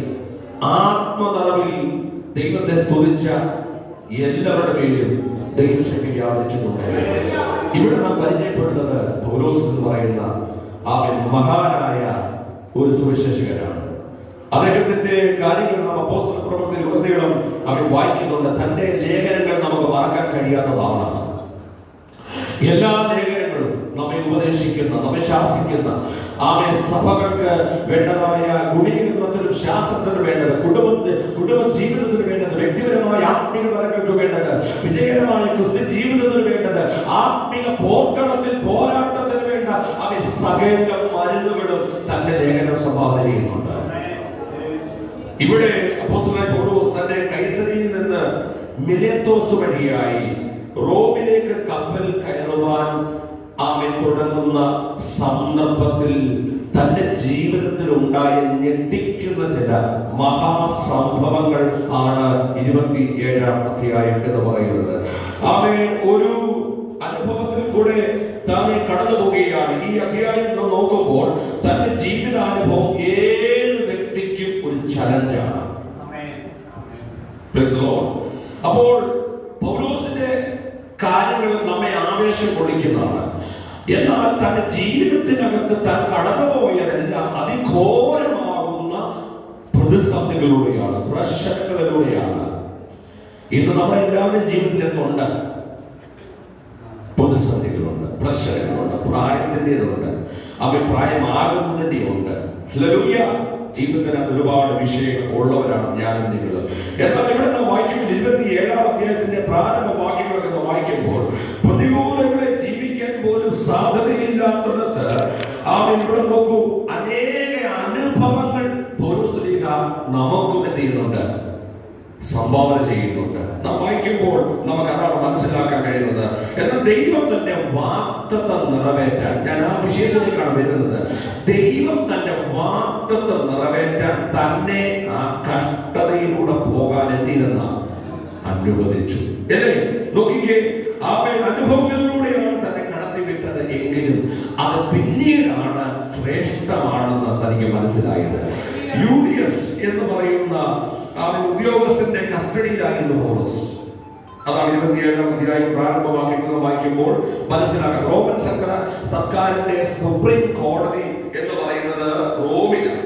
ആത്മനിറവിൽ ദൈവത്തെ സ്തുതിച്ച എല്ലാവരുടെ പേരും ദൈവശക്തി വ്യാപിച്ചിട്ടുണ്ട്. ഇവിടെ നാം പരിചയപ്പെടുന്നത് പൗലോസ് എന്ന് പറയുന്ന അവൻ മഹാനായ ഒരു സുവിശേഷകനാണ്. അദ്ദേഹത്തിന്റെ കാര്യങ്ങൾ നാം അപ്പോസ്തല പ്രവൃത്തിയിൽ ഉടനീളം അവൻ വായിക്കുന്നുണ്ട്. തന്റെ ലേഖനങ്ങൾ നമുക്ക് മറക്കാൻ കഴിയാത്തതാണ്. എല്ലാ ലേഖനങ്ങളും നമ്മെ ഉപദേശിക്കുന്ന, നമ്മെ ശാസിക്കുന്ന, ആമേ സഭകൾക്ക് വേണ്ടതായ ഗുണീകരണത്തിനും ശാസ്ത്രത്തിനും വേണ്ടത്, കുടുംബ ജീവിതത്തിന് വേണ്ടത്, വ്യക്തിപരമായ ആത്മീയ തലങ്ങൾക്ക് വേണ്ടത്, വിജയകരമായ ക്രിസ്ത്യൻ ജീവിതത്തിന് വേണ്ടത്, ആത്മീയ പോർക്കളത്തിൽ പോരാട്ടത്തിന് വേണ്ട അവൻ സകല മരുന്നുകളും തന്റെ ലേഖനം സംഭാവന ചെയ്യുന്നുണ്ട്. ഇവിടെ അപ്പോസ്തലനായ പൗലോസ് തന്റെ കൈസരിയിൽ നിന്ന് മിലേത്തോസ് വഴിയായി റോമിലേക്ക് കപ്പൽ കയറുവാൻ അവൻ തുടങ്ങുന്ന സന്ദർഭത്തിൽ തന്റെ ജീവിതത്തിൽ ഉണ്ടായ ഞെട്ടിക്കുന്ന ചില മഹാസംഭവങ്ങൾ ആണ് 27-ാം അധ്യായം എന്ന് പറയുന്നത്. അവൻ ഒരു അനുഭവത്തിൽ കൂടെ താനെ കടന്നു പോവുകയാണ്. ഈ അധ്യായം നോക്കുമ്പോൾ തന്റെ ജീവിതാനുഭവം ഏത് വ്യക്തിക്കും ഒരു ചലഞ്ചാണ്. അപ്പോൾ പൗലോസിന്റെ കാര്യങ്ങൾ നമ്മെ ആവേശം കൊള്ളിക്കുന്നതാണ്. എന്നാൽ തന്റെ ജീവിതത്തിനകത്ത് താൻ കടന്നുപോയതെല്ലാം അതിഘോരമാകുന്ന പ്രതിസന്ധികളിലൂടെയാണ്, പ്രശ്നങ്ങളിലൂടെയാണ്. ഇന്ന് നമ്മുടെ എല്ലാവരുടെയും ജീവിതത്തിൽ എന്തുണ്ട്? പ്രതിസന്ധികളുണ്ട്, പ്രശ്നങ്ങളുണ്ട്, പ്രായത്തിൻ്റെതുണ്ട്, അഭിപ്രായമാകുന്നതിന്റെ ഉണ്ട്. ഹല്ലേലൂയ. ജീവിതത്തിന് ഒരുപാട് വിഷയങ്ങൾ ഉള്ളവരാണ് ഞാനും നിങ്ങളും. എന്നാൽ ഇവിടെ നാം വായിക്കുമ്പോൾ 27-ാം അധ്യായത്തിന്റെ പ്രാരംഭ വാക്യങ്ങളൊക്കെ നാം വായിക്കുമ്പോൾ പ്രതികൂലങ്ങളെ ജീവിക്കാൻ പോലും സാധ്യതയില്ലാത്തിടത്ത് അവൻ ഇവിടെ നോക്കൂ, അനേക അനുഭവങ്ങൾ പൗലോസ്ലീഹ നമുക്കും എന്ത് ചെയ്യുന്നുണ്ട്? സംഭാവന ചെയ്യുന്നുണ്ട്. നാം വായിക്കുമ്പോൾ നമുക്ക് അതാണ് മനസ്സിലാക്കാൻ കഴിയുന്നത്. എന്നാൽ ദൈവം തന്നെ വാഗ്ദത്തം നിറവേറ്റാൻ, ഞാൻ ആ വിഷയത്തിലേക്കാണ് വരുന്നത്. ദൈവം തന്റെ വാഗ്ദത്തം നിറവേറ്റാൻ തന്നെ ആ കഷ്ടതയിലൂടെ പോകാൻ എന്തിരുന്ന അനുവദിച്ചു. അല്ലേ? നോക്കിക്കേ, അവൻ അനുഭവങ്ങളിലൂടെയാണ് തന്നെ കടത്തിവിട്ടത് എങ്കിലും അത് പിന്നീടാണ് ശ്രേഷ്ഠമാണെന്ന് തനിക്ക് മനസ്സിലായത്. യൂലിയസ് എന്ന് പറയുന്ന അവൻ ഉദ്യോഗസ്ഥന്റെ കസ്റ്റഡിയിലായിരുന്നു പൗലോസ്. അതാണ് 27-ാം അധ്യായം പ്രാരംഭമാക്കിക്കുന്നത് വായിക്കുമ്പോൾ മനസ്സിലാക്കാം. റോമൻ സർക്കാരിന്റെ സുപ്രീം കോടതി എന്ന് പറയുന്നത് റോമിലാണ്.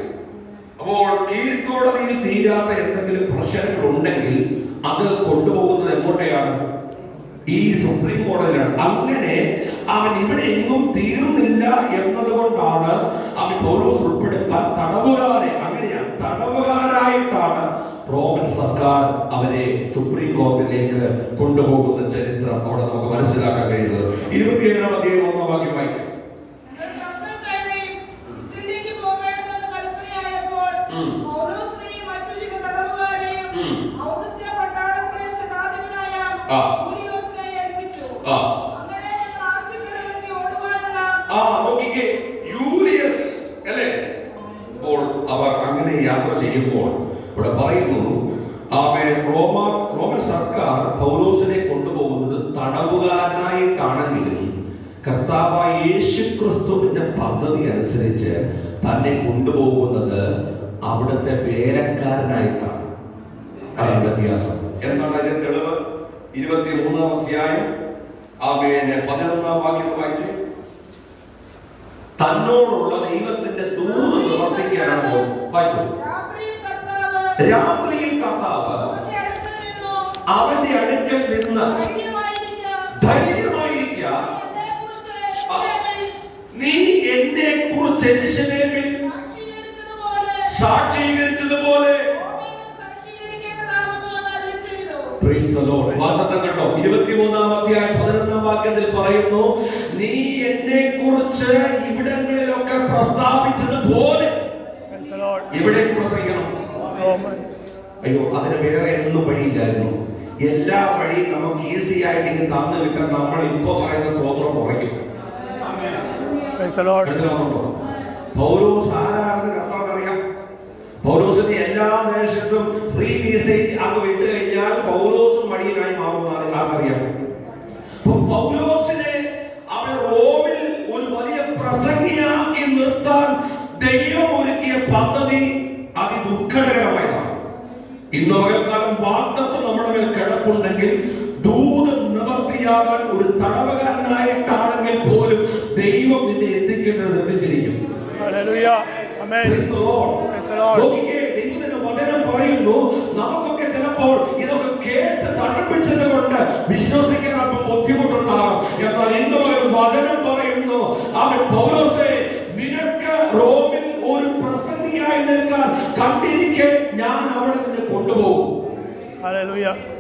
അപ്പോൾ കീഴ്ക്കോടതിയിൽ തീരാത്ത എന്തെങ്കിലും പ്രശ്നങ്ങൾ ഉണ്ടെങ്കിൽ അത് കൊണ്ടുപോകുന്നത് എങ്ങോട്ടെയാണ്? ഈ സുപ്രീം കോടതിയിലാണ്. അങ്ങനെ അവൻ ഇവിടെ എങ്ങും തീർന്നില്ല എന്നതുകൊണ്ടാണ് അവൻ പൗലോസ് ഉൾപ്പെടെ തടവുകാരെ, അങ്ങനെയാണ്, തടവുകാരായിട്ടാണ് റോമൻ സർക്കാർ അവരെ സുപ്രീം കോടതിയിലേക്ക് കൊണ്ടുപോകുന്ന ചരിത്രം അവിടെ നമുക്ക് മനസ്സിലാക്കാൻ കഴിയുന്നത്. 27-ാം അധ്യായം 1-ാം വാക്യം വായിക്കും. നോക്കിക്കേ, യൂലിയസ് അല്ലേ, അപ്പോൾ അവർ അങ്ങനെ യാത്ര ചെയ്യുമ്പോൾ ഇവിടെ പറയുന്നു, റോമൻ സർക്കാർ പൗലോസിനെ കൊണ്ടുപോകുന്നത് തടവുകാരനായിട്ടാണെങ്കിലും കർത്താവായ യേശുക്രിസ്തുവിന്റെ പദ്ധതി അനുസരിച്ച് തന്നെ കൊണ്ടുപോകുന്നത് അവിടുത്തെ വേലക്കാരനായിട്ടാണ്. അതാണ് വ്യത്യാസം. എന്താണ് അതിന്റെ തെളിവ്? 23-ാം അധ്യായം 11-ാം വാക്യം വായിച്ച്, തന്നോടുള്ള ദൈവത്തിന്റെ ദൂത് പ്രവർത്തിക്കാനാണ് വായിച്ചത്. രാത്രിയിൽ കർത്താവ് അവന്റെ അടുക്കൽ നിന്ന് ധൈര്യമായിരിക്കുക, നീ എന്നെ കുറിച്ച് യെരൂശലേമിൽ സാക്ഷീകരിച്ചതുപോലെ കണ്ടോ. 23-ാം അധ്യായം 11-ാം വാക്യത്തിൽ പറയുന്നു, നീ എന്നെ കുറിച്ച് ഇവിടങ്ങളിലൊക്കെ പ്രസ്താവിച്ചതുപോലെ ഇവിടെ പ്രസംഗിക്കണം. അയ്യോ, അതിന് വേറെ ഒന്നും വഴിയില്ലായിരുന്നു. എല്ലാ വഴിയും നമുക്ക് ഈസി ആയിട്ട് ഇത് തന്നു വിട്ടാൽ നമ്മൾ ഇപ്പൊ പറയുന്ന സ്തോത്രം കുറയ്ക്കും. പൗലോസ് ആരാണെന്ന് കർത്താവിനറിയാം. പൗലോസിന് എല്ലാ ദേശത്തും ഫ്രീ വിസയിൽ അങ്ങ് വിട്ടു കഴിഞ്ഞാൽ പൗലോസും മടിയനായി മാറുന്നതാണ് ആർക്കറിയാം. പൗലോസിനെ അവൻ റോമിൽ ഒരു വലിയ പ്രസംഗിയാക്കി നിർത്താൻ ദൈവം ഒരുക്കിയ പദ്ധതി അതിദുഃഖകരമായതാണ്. ഇന്ന് പകൽക്കാലം വാഗ്ദത്തം നമ്മുടെ മേൽ കിടപ്പുണ്ടെങ്കിൽ ദൂത് നിവർത്തിയാകാൻ ഒരു തടവുകാരനായിട്ടാണെങ്കിൽ പോലും ദൈവം നിന്നെ എത്തിക്കേണ്ടത് എത്തിച്ചിരിക്കും. ദൈവത്തിന്റെ വചനം പറയുന്നു, നമുക്കൊക്കെ ചിലപ്പോൾ ഇതൊക്കെ കേട്ട് തടപ്പിച്ചത് കൊണ്ട് വിശ്വസിക്കാൻ അല്പം ബുദ്ധിമുട്ടുണ്ടാകും. എന്നാൽ ഇന്ന് വചനം പറയുന്നു, അവൻ പൗലോസേ, നിനക്ക് റോമിൽ ഒരു പ്രസംഗിയായി നിൽക്കാൻ കണ്ടിരിക്കെ ഞാൻ അവിടെ നിന്ന് കൊണ്ടുപോകും.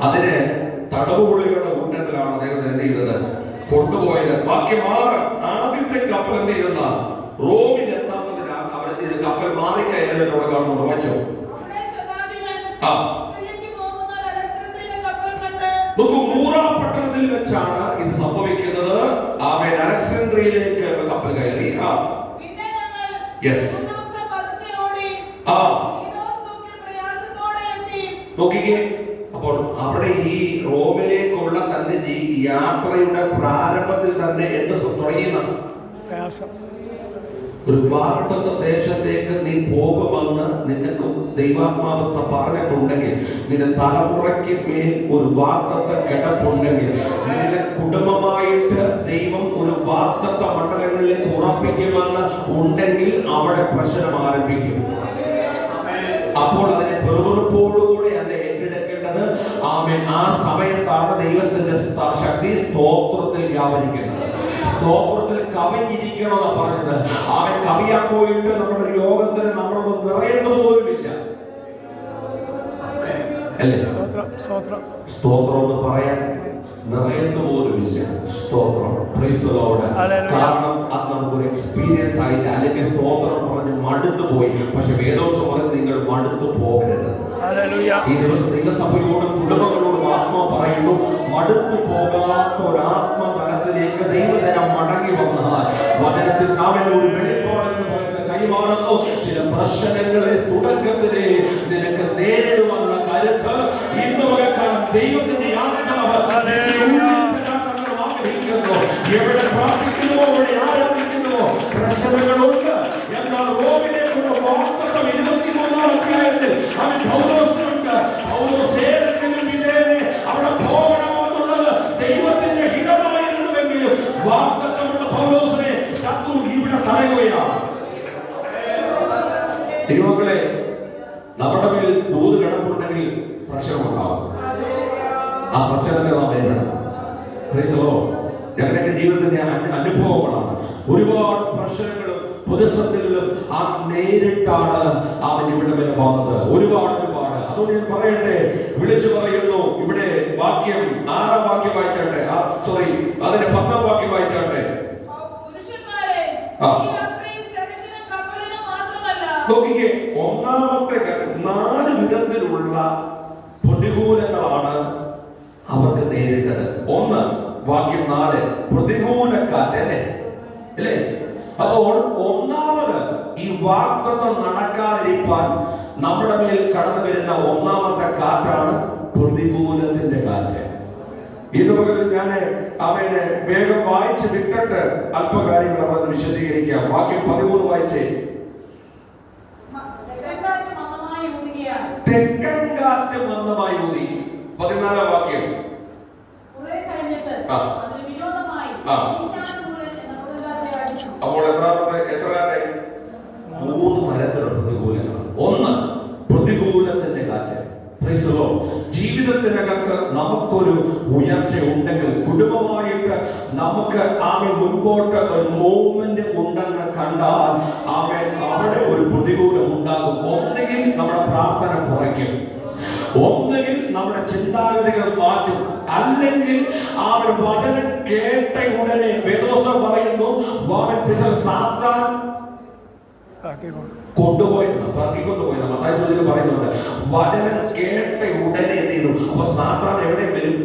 അതിന് തടവുപുള്ളികളുടെ കൂട്ടത്തിലാണ് അദ്ദേഹം എന്ത് ചെയ്തത്, കൊണ്ടുപോയത്. ബാക്കി 6 ആദ്യത്തെ കപ്പൽ എന്ത് ചെയ്യുന്ന റോമിൽ എത്താത്തതിനാൽ അവരെന്ത് കപ്പൽ മാറിക്കയറിയതോടെ കാണുന്നു. വായിച്ചോ. നോക്കൂ, മൂറാ പട്ടണത്തിൽ വെച്ചാണ് ഇത് സംഭവിക്കുന്നത്. അവൻ അലക്സാൻഡ്രിയയിലേക്ക് കപ്പൽ കയറി. നോക്കിക്കേ, അപ്പോൾ അവിടെ ഈ റോമിലേക്കുള്ള തന്റെ യാത്രയുടെ പ്രാരംഭത്തിൽ തന്നെ എന്ത് തുടങ്ങിയതാണ്? ഒരു വാഗ്ദത്ത ദേശത്തേക്ക് നീ പോകുമെന്ന് നിനക്ക് ദൈവാത്മാവത്തെ പറഞ്ഞിട്ടുണ്ടെങ്കിൽ, നിന്റെ തലമുറയ്ക്ക് മേൽ ഒരു വാഗ്ദത്ത കിടപ്പുണ്ടെങ്കിൽ, നിന്റെ കുടുംബമായിട്ട് ദൈവം ഒരു വാഗ്ദത്ത മണ്ഡലങ്ങളിലേക്ക് ഉറപ്പിക്കുമെന്ന് ഉണ്ടെങ്കിൽ അവിടെ പ്രശ്നം ആരംഭിക്കും. അപ്പോൾ അതിനെ പെറുപെറുപ്പോടുകൂടി അല്ല ഏറ്റെടുക്കേണ്ടത്. ആമേൻ. ആ സമയത്താണ് ദൈവത്തിന്റെ ശക്തി സ്തോത്രത്തിൽ വ്യാപരിക്കുന്നത്. സ്തോത്രത്തിൽ കവിഞ്ഞിരിക്കണമെന്ന് പറഞ്ഞത്. അവൻ കവിയാൻ പോയിട്ട് നമ്മുടെ യോഗത്തിന് നമ്മളൊന്നും നിറയുന്ന പോലുമില്ല. സ്തോത്രം എന്ന് പറയാൻ നിറയുന്ന പോലുമില്ല. സ്തോത്രം. കാരണം അത് നമുക്കൊരു എക്സ്പീരിയൻസ് ആയില്ല. അല്ലെങ്കിൽ സ്തോത്രം പറഞ്ഞ് മടുത്തു പോയി. പക്ഷെ വേദോസം പറഞ്ഞ് നിങ്ങൾ മടുത്തു പോകരുത്. ഈ ദിവസം നിങ്ങൾ സഭയോടും കുടുംബങ്ങളോടും ആത്മാ പറയുന്നു, മടുത്തു പോകാത്ത ഒരു ആത്മതലത്തിലേക്ക് ദൈവജനം മടങ്ങി വന്നാൽ വചനത്തിൽ നാം ഒരു വെളിപ്പാടെന്ന് പറയുന്നത് കൈമാറുന്നു. ചില പ്രശ്നങ്ങളെ തുടക്കത്തിലെ നിനക്ക് നേരിടുവാനുള്ള കരുത്ത് ഇന്ന് പകൽക്കാലം ദൈവത്തിന്റെ ആത്മാവ് ആഗ്രഹിക്കുന്നു. എവിടെ പ്രാർത്ഥിക്കുന്നുവോ, എവിടെ ആരാധിക്കുന്നുവോ പ്രശ്നങ്ങളുണ്ട്. എന്നാൽ റോമിലേക്കുള്ള വാഗ്ദത്തം 23-ാം അധ്യായത്തിൽ അവൻ പൗലോസിനുണ്ട്. പൗലോസ് ഏതെങ്കിലും വിധേയനെ അവിടെ പോകണമെന്നുള്ളത് ദൈവത്തിന്റെ ഹിതമായിരുന്നുവെങ്കിലും വാഗ്ദത്തമുള്ള പൗലോസിനെ ശത്രു ഇവിടെ തടയുകയാണ്. തിരുമക്കളെ, നമ്മുടെ മേൽ ദൂത് കിടപ്പുണ്ടെങ്കിൽ പ്രശ്നമുണ്ടാവും. ആ പ്രശ്നത്തെ നാം നേരിടണം. ഞങ്ങളുടെ ജീവിതത്തിന്റെ അനുഭവങ്ങളാണ്. ഒരുപാട് പ്രശ്നങ്ങളും പ്രതിസന്ധികളും ആ നേരിട്ടാണ് അവൻ ഇവിടെ വരെ വന്നത്. ഒരുപാട്. അതുകൊണ്ട് ഞാൻ പറയട്ടെ, വിളിച്ചു പറയുന്നു. ഇവിടെ വാക്യം 6-ാം വാക്യം വായിച്ചാട്ടെ. അതിന്റെ 10-ാം വാക്യം വായിച്ചാട്ടെ. നോക്കിക്കേ, ഒന്നാമത്തെ 4 വിധത്തിലുള്ള പ്രതികൂലങ്ങളാണ് അവർക്ക് നേരിട്ടത്. ഒന്ന്, വാക്യം 4, പ്രതികൂല കാറ്റ് അല്ലേ അല്ലേ? അപ്പോൾ ഒന്നാമത് ഈ വാഗ്ദത്തം നടക്കാതിരിക്കാൻ നമ്മുടെ മേൽ കടന്നു വരുന്ന ഒന്നാമത്തെ കാറ്റാണ് പ്രതികൂലത്തിന്റെ കാറ്റ്. ഇത് പകരം ഞാൻ അവനെ വേഗം വായിച്ച് വിട്ടിട്ട് അല്പകാര്യങ്ങൾ അവന്ന് വിശദീകരിക്കാം. വാക്യം 13 വായിച്ചേ. തെക്കൻ കാറ്റ് മന്ദമായി ഊതി. 14 വാക്യം. അപ്പോൾ എത്ര കാറ്റ്? 3 തരത്തിലുള്ള പ്രതികൂലങ്ങൾ. ഒന്ന്, പ്രതികൂലത്തിന്റെ കാറ്റ്. ജീവിതത്തിനകത്ത് നമുക്കൊരു ഉയർച്ച ഉണ്ടെങ്കിൽ, കുടുംബമായിട്ട് നമുക്ക് മുൻപോട്ട് ഒരു മൂവ്മെന്റ് ഉണ്ടെന്ന് കണ്ടാൽ അവിടെ ഒരു പ്രതികൂലം ഉണ്ടാകും. ഒന്നുകിൽ നമ്മുടെ പ്രാർത്ഥന കുറയ്ക്കും, ഒന്നുകിൽ നമ്മുടെ ചിന്താഗതികൾ മാറ്റും, അല്ലെങ്കിൽ വചനം കേട്ട ഉടനെ വേദോസം പറയുന്നു സാത്താൻ കൊണ്ടുപോയെന്ന് മത്തായി സുവിശേഷത്തിൽ പറയുന്നുണ്ട്. വചനം കേട്ട ഉടനെ എന്ത് ചെയ്തു? അപ്പൊ സാത്താൻ എവിടെ വരും?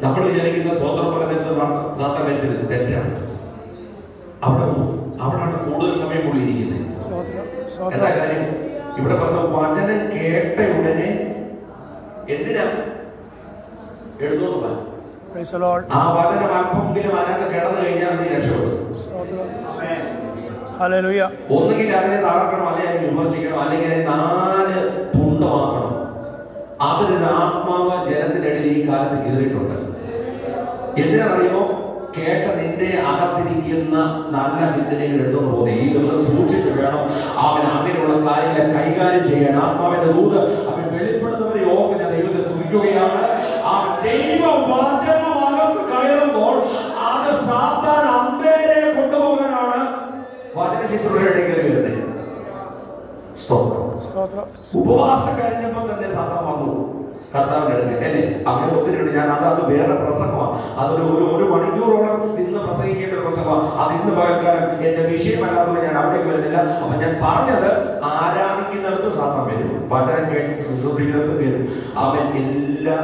നമ്മൾ വിചാരിക്കുന്ന സ്വതന്ത്രം പറയുന്നത് പ്രാർത്ഥന വരുന്നത് തെറ്റാണ്. അവിടെയാണ് കൂടുതൽ സമയം കൊള്ളിയിരിക്കുന്നത്. എന്താ കാര്യം? ഇവിടെ പറഞ്ഞ വചനം കേട്ട ഉടനെ എന്തിനാ എടുത്തോണ്ട് പോകാൻ? ആ വചനം അല്പമെങ്കിലും അതിനകത്ത് കിടന്നു കഴിഞ്ഞാൽ നീ രക്ഷപ്പെടും. ഒന്നുകിൽ അതിനെ തകർക്കണം, അല്ലെങ്കിൽ വിമർശിക്കണം, അല്ലെങ്കിൽ 4 തുണ്ടമാക്കണം. അതിനൊരു ആത്മാവ് ജനത്തിനിടയിൽ ഈ കാലത്ത് കീറിയിട്ടുണ്ട്. എന്തിനാണെന്നറിയുമോ? കേട്ട നിന്റെ അകത്തിരിക്കുന്ന നല്ല വിത്തിനെ എടുത്തോണ്ട് പോകുന്നത്. ഈ ദിവസം സൂക്ഷിച്ച് വേണം അങ്ങനെയുള്ള കാര്യങ്ങളെ കൈകാര്യം ചെയ്യാൻ. ആത്മാവിന്റെ ദൂത് വെളിപ്പെടുന്നവരെ ഓർത്ത് ഞാൻ ദൈവത്തെ സ്തുതിക്കുകയാണ്. ദൈവവചനമകത്ത് കയറുമ്പോൾ അത് സാത്താൻ അന്തേരെ കൊണ്ടുപോകാനാണ് വചന ശുശ്രൂഷയുടെ വരുന്നത്. ഉപവാസം കഴിഞ്ഞപ്പോൾ തന്നെ സാത്താൻ വന്നു കർത്താവിന്റെ അടുത്ത് അല്ലേ? അങ്ങനെ ഒത്തിരി ഞാൻ അത് വേറെ പ്രസംഗമാണ്. ഒരു മണിക്കൂറോളം ഇന്ന് പ്രസംഗിക്കേണ്ട ഒരു പ്രസംഗമാണ്. അത് ഇന്ന് പകൽക്കാലം എന്റെ വിഷയമല്ലാതെ ഞാൻ അവിടേക്ക് വരുന്നില്ല. അപ്പൊ ഞാൻ പറഞ്ഞത്, ആരാധിക്കുന്നിടത്ത് സാത്താൻ വരും, വചനം കേട്ട് ശുശ്രൂഷിക്കുന്നിടത്ത് വരും. അവൻ എല്ലാ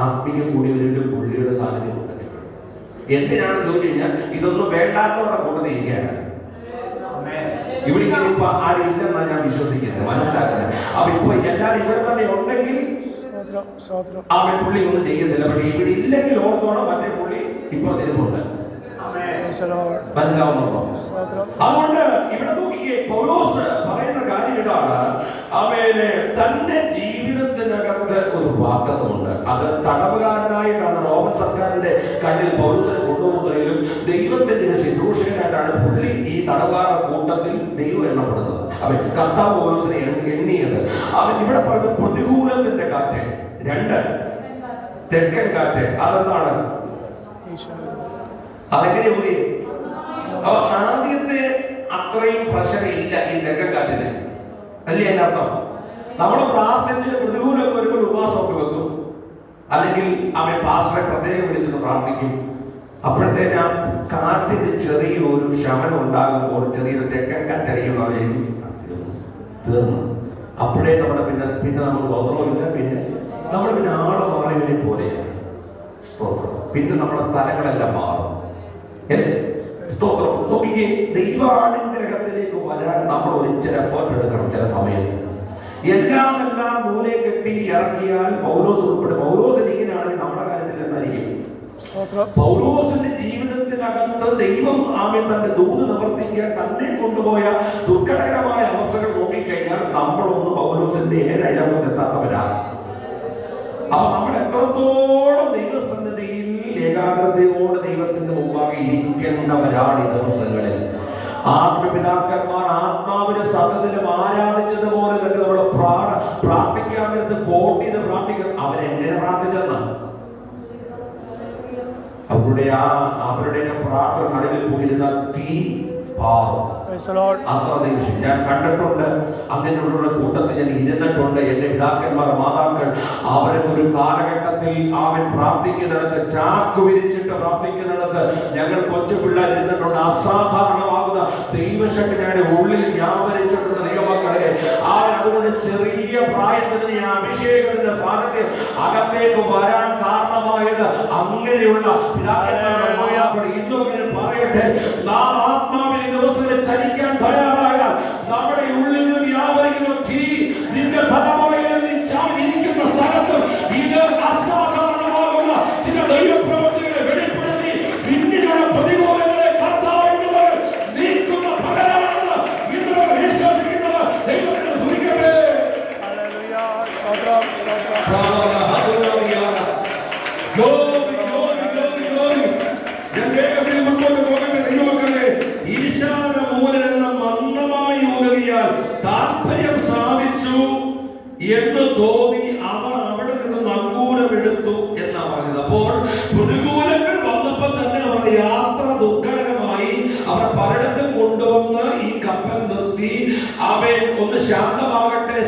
ആത്മീയ കൂടിയവരുടെ പുള്ളിയുടെ സാന്നിധ്യം ഉണ്ടെങ്കിൽ എന്തിനാണ് ചോദിച്ചു കഴിഞ്ഞാൽ ഇതൊന്നും വേണ്ടാത്തവരുടെ കൂട്ടത്തിൽ ഇരിക്കാനാണ്. ഇവിടെ ഇപ്പൊ ആരും ഇല്ലെന്നാണ് ഞാൻ വിശ്വസിക്കുന്നത്, മനസ്സിലാക്കുന്നത്. അപ്പൊ ഇപ്പൊ എല്ലാവരും ഇവിടെ തന്നെ ഉണ്ടെങ്കിൽ അവൻ പുള്ളി ഒന്നും ചെയ്യുന്നില്ല. പക്ഷെ ഇവിടെ ഇല്ലെങ്കിൽ ഓർത്തോണം, മറ്റേ പുള്ളി ഇപ്പൊ തിരുമുണ്ട്. മനസ്സിലാവുന്നുണ്ടോ? അതുകൊണ്ട് ഇവിടെ നോക്കിയേ, പൗലോസ് പറയുന്ന കാര്യം ഇതാണ്. അവന് തന്റെ ജീവിതത്തിനകത്ത് ഒരു വാഗ്ദത്തമുണ്ട്. അത് തടവുകാരനായിട്ടാണ് റോമൻ സർക്കാരിന്റെ കണ്ണിൽ പൗലോസിനെ കൊണ്ടുപോകുന്നതിലും ദൈവത്തിന്റെ ശുശ്രൂഷകനായിട്ടാണ് പുള്ളി ഈ തടവുകാരുടെ കൂട്ടത്തിൽ ദൈവം എണ്ണപ്പെടുന്നത്. അവൻ കർത്താവ് പൗലോസിനെ എണ്ണിയത്. അവൻ ഇവിടെ പറഞ്ഞ പ്രതികൂലത്തിന്റെ കാറ്റ്. 2, തെക്കൻ കാറ്റ്. അതെന്താണ്? അതെങ്ങനെ ഊതി? അപ്പൊ ആദ്യത്തെ അത്രയും പ്രഷർ ഇല്ല ഈ തെക്കൻ കാറ്റിന്, അല്ലേ? എന്റെ അർത്ഥം, നമ്മൾ പ്രാർത്ഥിച്ച് പ്രതികൂലം വരുമ്പോൾ ഉപവാസമൊക്കെ വെക്കും, അല്ലെങ്കിൽ അവൻ പാസ്റ്ററെ പ്രത്യേകം വിളിച്ചെന്ന് പ്രാർത്ഥിക്കും. അപ്പോഴത്തേക്ക് ആ കാറ്റിന് ചെറിയൊരു ശമനം ഉണ്ടാകുമ്പോൾ ചെറിയൊരു തെക്കൻ കാറ്റടിക്കുന്നവരേക്കും തീർന്നു. അപ്പോഴേ നമ്മുടെ പിന്നെ നമ്മൾ സ്വതന്ത്രമില്ല, പിന്നെ നമ്മൾ ആള് മാറിയവരെ പോലെയാണ്. പിന്നെ നമ്മുടെ തലങ്ങളെല്ലാം മാറും. നോക്കിക്കേ, ദൈവാനുഗ്രഹത്തിലേക്ക് വരാൻ നമ്മൾ ഒരു ഇച്ചിരി എഫേർട്ട് എടുക്കണം. ചില സമയത്ത് എല്ലാം മൂലെ കെട്ടി ഇറക്കിയാൽ പൗലോസ് ഉൾപ്പെടെ, പൗലോസ് ഇങ്ങനെയാണെങ്കിൽ നമ്മുടെ കാര്യത്തിൽ എന്തായിരിക്കും? പൗലോസിന്റെ ജീവിതത്തിനകത്ത് ദൈവം തന്റെ ദൂത് നിവർത്തിക്കാൻ തന്നെ കൊണ്ടുപോയ ദുഃഖകരമായ അവസ്ഥകൾ നോക്കിക്കഴിഞ്ഞാൽ നമ്മളൊന്നും പൗലോസിന്റെ 7 അയലോകത്ത് എത്താത്തവരാണ്. അപ്പൊ നമ്മൾ എത്രത്തോളം ദൈവസന്നിധിയിൽ ഏകാഗ്രതയോടെ ദൈവത്തിന്റെ മുമ്പാകെ ഇരിക്കേണ്ടവരാണ് ഈ ദിവസങ്ങളിൽ. ആത്മപിതാക്കന്മാർ ആത്മാവിന്റെ സത്യത്തിലും ആരാധിച്ചതുപോലെ തന്നെ നമ്മൾ പ്രാർത്ഥിക്കാൻ വരുന്നത് കോട്ട് ചെയ്ത് പ്രാർത്ഥിക്കണം. അവരെങ്ങനെ പ്രാർത്ഥിച്ചെന്നാണ് അവരുടെയൊക്കെ പ്രാർത്ഥന നടുവിൽ പോയിരുന്ന തീ പാറും. ഞാൻ കണ്ടിട്ടുണ്ട്, അങ്ങനെയുള്ള കൂട്ടത്തിൽ ഞാൻ ഇരുന്നിട്ടുണ്ട്. എന്റെ പിതാക്കന്മാർ മാതാക്കൾ അവരൊക്കെ ഒരു കാലഘട്ടത്തിൽ അവൻ പ്രാർത്ഥിക്കുന്നിടത്ത്, ചാക്ക് വിരിച്ചിട്ട് പ്രാർത്ഥിക്കുന്നിടത്ത് ഞങ്ങൾ കൊച്ചു പിള്ളേർ ഇരുന്നിട്ടുണ്ട്. അസാധാരണമാകുന്ന ദൈവശക്തി ഞങ്ങളുടെ ഉള്ളിൽ വ്യാപരിച്ചിട്ടുണ്ട് ദൈവമക്കളെ. അവൻ അതുകൊണ്ട് ചെറിയ പ്രായത്തിൽ ഈ അഭിഷേകത്തിന്റെ സാന്നിധ്യം അകത്തേക്ക് വരാൻ കാരണമായത് അങ്ങനെയുള്ള പിതാക്കന്മാരുടെ മാതാക്കൾ. ഇന്നും പറയട്ടെ, നാം ആത്മാവിൽ ദിവസത്തിൽ ചലിക്കാൻ തയ്യാറായാൽ നമ്മുടെ ഉള്ളിൽ നിന്ന് വ്യാപരിക്കുന്ന തീ നിന്റെ തലമുറയിൽ നീ ചാടിയിരിക്കുന്ന സ്ഥലത്ത് ഇത് അസാധാരണമാകുന്ന ചില ദൈവപ്രവൃത്തികളെ വെളിപ്പെടുത്തി പിന്നിലുള്ള പ്രതികൂലങ്ങളെ കർത്താവിന്റെ നീക്കുന്ന പകരമാണ് ഇന്ന് വിശ്വസിക്കുന്നവർ ദൈവത്തെ സ്തുതിക്കട്ടെ. താല്പര്യം സാധിച്ചു എന്ന് തോന്നി അവർ അവിടെ നിന്ന് നങ്കൂരമെടുത്തു എന്നാ പറഞ്ഞത്. അപ്പോൾ പ്രതികൂലങ്ങൾ വന്നപ്പോൾ തന്നെ അവരുടെ യാത്ര ദുഃഖകരമായി. അവർ പലയിടത്തും കൊണ്ടുവന്ന് ഈ കപ്പൽ നിർത്തി അവൻ ഒന്ന് ശാന്തമാകട്ടെ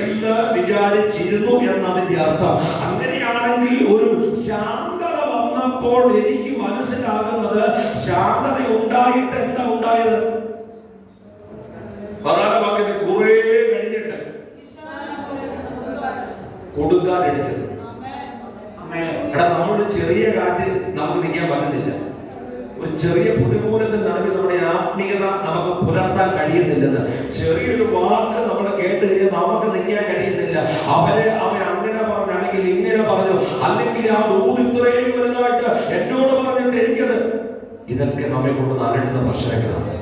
എന്ന് വിചാരിച്ചിരുന്നു എന്നതിന്റെ അർത്ഥം. അങ്ങനെയാണെങ്കിൽ ഒരു ശാന്തത വന്നപ്പോൾ എനിക്ക് മനസ്സിലാകുന്നത്, ശാന്തത ഉണ്ടായിട്ട് എന്താ ഉണ്ടായത്? പ്രധാനമാക്കിയത് കുറെ കഴിഞ്ഞിട്ട് കൊടുക്കാനടിച്ചത്. എടാ, നമ്മളൊരു ചെറിയ കാറ്റിൽ നമുക്ക് നിൽക്കാൻ പറ്റുന്നില്ല. ഒരു ചെറിയ പ്രതികൂലത്തിൽ നടുവിൽ നമ്മുടെ ആത്മീയത നമുക്ക് പുലർത്താൻ കഴിയുന്നില്ലെന്ന്. ചെറിയൊരു വാക്ക് നമ്മൾ കേട്ട് കഴിഞ്ഞാൽ നമുക്ക് നിൽക്കാൻ കഴിയുന്നില്ല. അവൻ അങ്ങനെ പറഞ്ഞു, അല്ലെങ്കിൽ ഇങ്ങനെ പറഞ്ഞു, അല്ലെങ്കിൽ ആ ദൂത് ഇത്രയും വലുതായിട്ട് എന്നോട് പറഞ്ഞിട്ട് എനിക്കത്. ഇതൊക്കെ നമ്മെ കൊണ്ട് നാലെടുത്ത പ്രശ്നങ്ങളാണ്.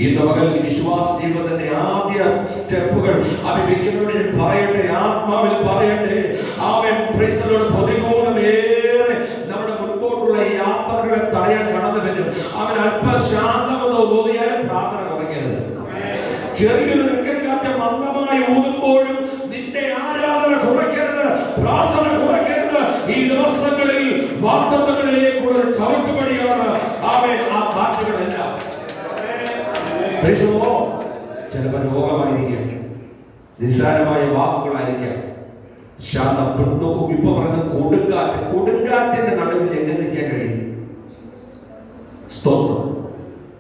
ഇന്ന് മകൾ വിശ്വാസ ജീവിതത്തിന്റെ ആദ്യ സ്റ്റെപ്പുകൾ അഭിനയിക്കുന്നവരോട് ഞാൻ പറയട്ടെ, ആത്മാവിൽ പറയട്ടെ, അവൻ പ്രതികൂലമേറെ നമ്മുടെ മുൻപോട്ടുള്ള യാത്രകളെ തടയാൻ കടന്നു വരും. അവൻ അല്പശാന്തമെന്നോ തോന്നിയാലും പ്രാർത്ഥന കുറയ്ക്കരുത്. ചെറിയൊരു നിൽക്കാത്ത മന്ദമായി ഊതുമ്പോഴും നിന്റെ ആരാധന കുറയ്ക്കരുത്, പ്രാർത്ഥന കുറയ്ക്കരുത്. ഈ ദിവസങ്ങളിൽ വാർത്തകളിലേക്കുള്ള ചവിട്ടുപടിയാണ് അവൻ ആ കാറ്റുകളെല്ലാം. ചിലപ്പോൾ രോഗമായിരിക്കാം, നിസ്സാരമായ വാക്കുകളായിരിക്കാം, ശാന്തപ്പെട്ടു. ഇപ്പൊ പറയുന്നത് കൊടുങ്കാറ്റിന്റെ നടുവിൽ എങ്ങനെ നിൽക്കാൻ കഴിയും? സ്തോത്രം.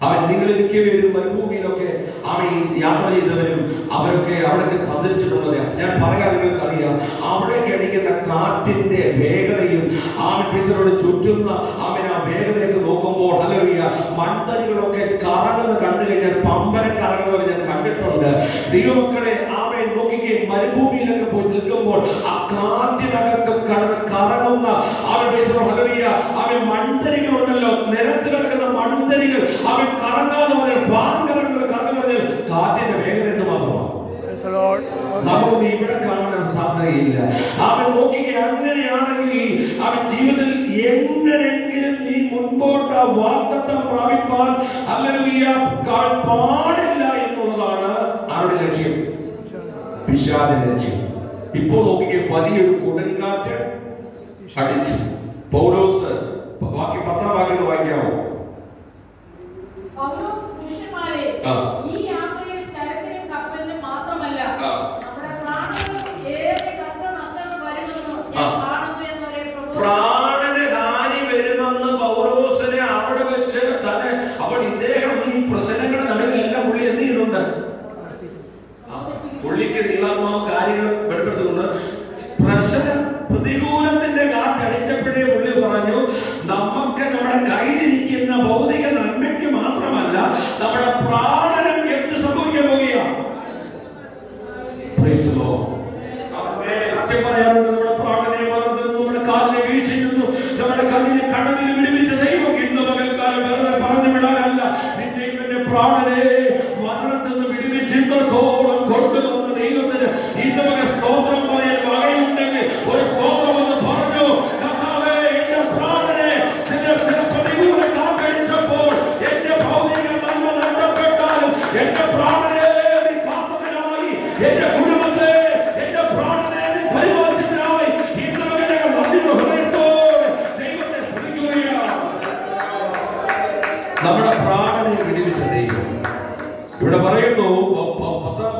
അവൻ നിങ്ങൾ മിക്കവരും മരുഭൂമിയിലൊക്കെ അവൻ യാത്ര ചെയ്തവരും അവരൊക്കെ അവിടേക്ക് സന്ദർശിച്ചിട്ടുള്ളത് ഞാൻ പറയാൻ നിങ്ങൾക്ക് അറിയാം. അവിടേക്ക് അടിക്കുന്ന കാറ്റിന്റെ വേഗതയും അവൻ പിസറോട് ചുറ്റുന്ന അവൻ ആ വേഗതയൊക്കെ നോക്കുമ്പോൾ ഹല്ലേലൂയ, മൺതരികളൊക്കെ കറങ്ങുന്ന കണ്ടു കഴിഞ്ഞാൽ പമ്പരം കറങ്ങുന്നത് ഞാൻ കണ്ടിട്ടുണ്ട്. ദൈവമക്കളെ, അവൻ നോക്കുകയും മരുഭൂമിയിലൊക്കെ പോയി നിൽക്കുമ്പോൾ ആ കാറ്റിനകത്ത് കറങ്ങുന്ന അവൻ പിസറോ ഹല്ലേലൂയ, അവൻ മൺതരികളുണ്ടല്ലോ, നിലത്ത് കിടക്കുന്ന മൺതരികൾ അവൻ കറങ്ങാന്ന് പറഞ്ഞാൽ ഫാൻ കറങ്ങുന്നത് കാറ്റിന്റെ വേഗത എന്ന് മാത്രമാണ്. നമുക്ക് ഇവിടെ കാണാൻ സാധ്യതയില്ല. അവൻ നോക്കുക, അങ്ങനെയാണെങ്കിൽ അവൻ ജീവിതത്തിൽ എങ്ങനെയെങ്കിലും നീ മുൻപോട്ട് വാഗ്ദത്തം പ്രാപിപ്പാൻ ഹല്ലേലൂയ പാടില്ല എന്നുള്ളതാണ് അവരുടെ ലക്ഷ്യം, പിശാചിന്റെ ലക്ഷ്യം. ഇപ്പോൾ നോക്കിയ വലിയൊരു കൊടുങ്കാറ്റ് അടിച്ചു. പൗലോസ് ബാക്കി 10-ാം വാക്യം വായിക്കാമോ? ഈ യാത്രയിൽ ചരക്കിനും കപ്പലിനും മാത്രമല്ല നമ്മുടെ പ്രാണനും ഏറെ കഷ്ടനഷ്ടങ്ങൾ വരുമെന്ന് ഞാൻ കാണുന്നു എന്നവരെ പ്രാണന് ഹാനി വരുമെന്ന് പൗലോസിനെ അവിടെ വെച്ച് തന്നെ. അപ്പോൾ ഇദ്ദേഹം ഈ പ്രശ്നങ്ങളുടെ നടുവിലെല്ലാം പുള്ളി എന്ത് ചെയ്യുന്നുണ്ട്? പുള്ളിക്ക് ദൈവാത്മാവ് കാര്യങ്ങൾ വെളിപ്പെടുത്തുന്നുണ്ട്. പ്രതികൂലത്തിന്റെ കാറ്റടിച്ചപ്പോഴേ പുള്ളി പറഞ്ഞു, നമുക്ക് നമ്മുടെ കയ്യിലിരിക്കുന്ന ഭൗതിക നന്മയ്ക്ക് മാത്രമല്ല നമ്മുടെ പ്രാണനം എന്ത് സംഭവിക്കാൻ പോവുകയാണ്. സത്യം പറയാറുണ്ട്, നമ്മുടെ പ്രാണനെ മറന്നു, നമ്മുടെ കാലിനെ വീഴ്ചയുന്നു, നമ്മുടെ കണ്ണിനെ കണ്ണതിൽ വിടുവിച്ച ദൈവം ഇന്ന് പകൽക്കാലം വെറുതെ പറഞ്ഞു വിടാനല്ല, നിന്നെ ഇവന്റെ പ്രാണനെ മരണത്തിൽ നിന്ന് വിടുവിച്ച് ഇത്രത്തോളം കൊണ്ടുവന്ന ദൈവത്തിന് ഇന്ന് പകൽ സ്തോത്രം പറയാൻ വകയുണ്ടെങ്കിൽ ഒരു സ്തോത്രം എന്ന് പറഞ്ഞു. കർത്താവേ, എന്റെ പ്രാണനെ ചില പ്രതികൂല കാറ്റടിച്ചപ്പോൾ എന്റെ ഭൗതിക നന്മ നഷ്ടപ്പെട്ടാലും എന്റെ പ്രാണനെ നീ കാത്തതിനായി, എന്റെ കുടുംബത്തെ, എന്റെ പ്രാണനെ നീ പരിപാലിച്ചതിനായി ഇന്ന് പകൽ നന്ദിയുടെ ഹൃദയത്തോടെ പറയുന്നു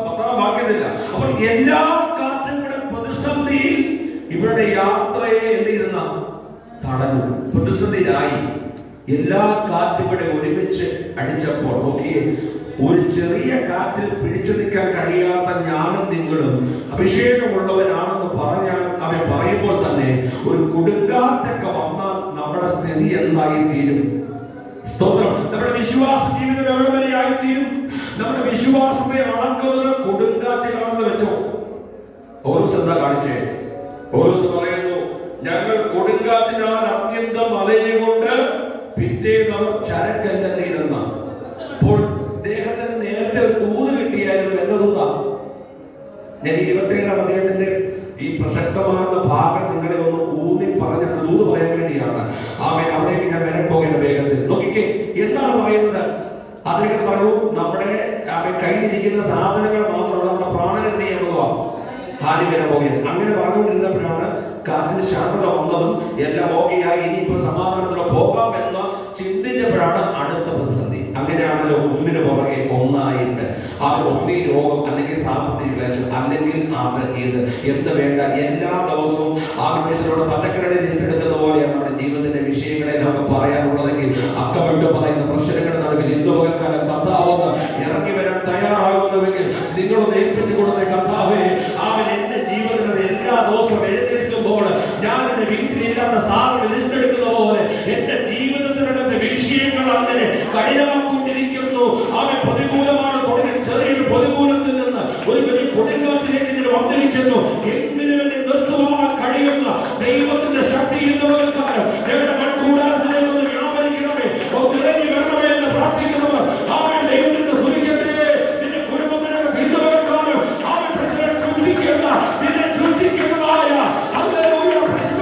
പത്താം വാക്യത്തില്ല. അപ്പോൾ എല്ലാ കാറ്റുകളുടെ പ്രതിസന്ധിയിൽ ഇവരുടെ യാത്രയെ എന്തിരുന്ന തടഞ്ഞു, പ്രതിസന്ധിയിലായി. എല്ലാ കാറ്റുകളെ ഒരുമിച്ച് അടിച്ചപ്പോൾ നോക്കിയേ, ഒരു ചെറിയ കാറ്റിൽ പിടിച്ചു നിൽക്കാൻ കഴിയാത്ത ഞാനും നിങ്ങളും അഭിഷേകമുള്ളവനാണെന്ന് പറഞ്ഞാൽ അവൻ പറയുമ്പോൾ തന്നെ ഒരു കൊടുങ്കാറ്റൊക്കെ വന്നാൽ നമ്മുടെ സ്ഥിതി എന്തായി തീരും? സ്തോത്രം. നമ്മുടെ വിശ്വാസ ജീവിതം എവിടെ വരെയായി തീരും? നമ്മുടെ വിശ്വാസത്തെ അളക്കുന്നത് കൊടുങ്കാറ്റിലാണെന്ന് വെച്ചോ. പൗലോസ് എന്താ കാണിച്ചേ? പൗലോസ് പറയുന്നു, ഞങ്ങൾ കൊടുങ്കാറ്റിനാൽ അത്യന്തം അലയുകൊണ്ട് പിറ്റേന്ന് അവർ ചരക്കല്ലെന്നിരുന്ന. അപ്പോൾ അദ്ദേഹത്തിന് നേരത്തെ ഒരു ദൂത് കിട്ടിയായിരുന്നു. എന്റെ ദൂതാ? ഞാൻ 27 അദ്ദേഹത്തിന്റെ ഈ പ്രസക്തമാകുന്ന ഭാഗം നിങ്ങളെ ഒന്ന് ഊന്നി പറഞ്ഞിട്ട് ദൂത് പറയാൻ വേണ്ടിയാണ്. അവിടേക്ക് ഞാൻ വരാൻ പോകേണ്ട വേഗത്തിൽ. നോക്കിക്കേ, എന്താണ് പറയുന്നത്? അദ്ദേഹം പറഞ്ഞു, നമ്മുടെ കയ്യിലിരിക്കുന്ന സാധനങ്ങൾ മാത്രമല്ല, നമ്മുടെ പ്രാണനെ എന്ത് ചെയ്യാൻ ഹാനി വരാൻ പോകുന്നത്. അങ്ങനെ പറഞ്ഞുകൊണ്ടിരുന്നപ്പോഴാണ് കാറ്റിന് ശാന്തത വന്നതും എല്ലാം ഓക്കെയായി, ഇനിയിപ്പോ സമാധാനത്തോടെ പോകാം എന്ന് ചിന്തിച്ചപ്പോഴാണ് അടുത്ത പ്രതിസന്ധി. അങ്ങനെയാണല്ലോ ഒന്നിനു പുറകെ ഒന്നായിട്ട് ഒന്നീ രോഗം, അല്ലെങ്കിൽ സാമ്പത്തിക ക്ലേശം, അല്ലെങ്കിൽ എന്ത് വേണ്ട എല്ലാ ദിവസവും ആത്മീയരോട് പച്ചക്കറിയുടെ ലിസ്റ്റ് എടുക്കുന്ന പോലെയാണ് നമ്മുടെ ജീവിതത്തിന്റെ വിഷയങ്ങളെ നമുക്ക് പറയാനുള്ളതെങ്കിൽ അക്കമിട്ട് പറയുന്ന പ്രശ്നങ്ങളുടെ നടുവിൽ ഇന്ന് പകൽക്കാലം കർത്താവെന്ന് ഇറങ്ങി വരാൻ തയ്യാറാകുന്നുവെങ്കിൽ നിങ്ങളൊന്ന് ഏൽപ്പിച്ചു കൊടുത്ത കർത്താവേ, അവൻ എന്റെ ജീവിതത്തിൽ എല്ലാ ദിവസവും എഴുന്നേൽക്കുമ്പോൾ ഞാൻ എന്റെ വീട്ടിലില്ലാത്ത സാധനം ലിസ്റ്റ് എടുക്കുന്ന പോലെ എന്റെ ജീവിതത്തിനകത്തെ വിഷയങ്ങൾ അങ്ങനെ കഠിനമാക്കൊണ്ടിരിക്കുന്നു. അവൻ പ്രതികൂലമാണ് തുടങ്ങി ചെറിയൊരു പ്രതികൂലത്തിൽ നിന്ന് ഒരു വലിയ കൊടുങ്കാറ്റിലേക്ക് ഇങ്ങനെ വന്നിരിക്കുന്നു. എന്തിനു വേണ്ടി നിർത്തുവാൻ കഴിയുന്ന ദൈവത്തിന്റെ ശക്തി എന്നവർക്കാരും ഞങ്ങളുടെ മൺകൂടാരത്തിലേക്ക് ഒന്ന് വ്യാപരിക്കണമേ, ഇറങ്ങി വരണമേ എന്ന് പ്രാർത്ഥിക്കുന്നവർ അവൻ ദൈവത്തിന്റെ സ്തുതിക്കട്ടെ. നിന്റെ കുടുംബത്തിനകത്ത് ഇന്നവർക്കാരും അവൻ പ്രശ്നം ചുറ്റിക്കേണ്ട, നിന്നെ ചുറ്റിക്കുന്നതായ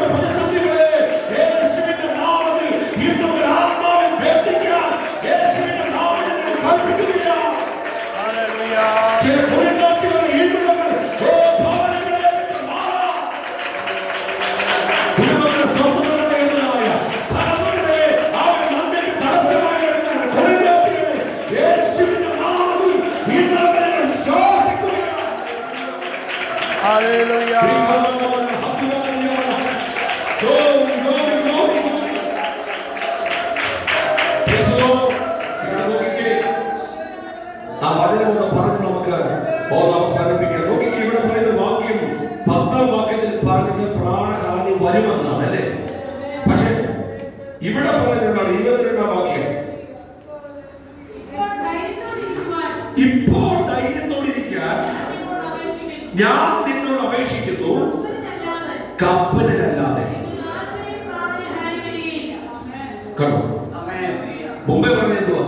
പ്രതിസന്ധികളെ യേശുവിന്റെ നാമത്തിൽ ഇന്നൊരു ആത്മാവിൽ ബന്ധിക്കാൻ യേശുവിന്റെ നാമത്തിൽ കൽപ്പിക്കുകയാണ്. ചില കൊടുങ്കാറ്റുകളെ ഈടുന്നവർ ഭവനങ്ങളെ മാറാം, കുടുംബങ്ങളെ സ്വന്തങ്ങളായ തലമുറകളെ അവൻ നന്ദിക്ക് തടസ്സമായി കൊടുങ്കാറ്റുകളെ യേശുവിന്റെ നാമത്തിൽ ഇന്നവരെ ശ്വാസിക്കുകയാണ്. ഹല്ലേലൂയ. ആ വചനമൊന്ന് പറഞ്ഞ് നമുക്ക് അവസാനിപ്പിക്കാം. നോക്കിക്ക്, ഇവിടെ പറയുന്ന വാക്യം 10ാം വാക്യത്തിൽ പറഞ്ഞത് പ്രാണഹാനി വരുമെന്നാണ് അല്ലേ? പക്ഷെ ഇവിടെ പറയുന്നതാണ് 22ാം വാക്യം, ഇപ്പോൾ ധൈര്യത്തോടിരിക്കാൻ ഞാൻ നിന്നോട് അപേക്ഷിക്കുന്നു, കപ്പലിലല്ലാതെ. കണ്ടോ? മുമ്പേ പറഞ്ഞെന്തുവാ?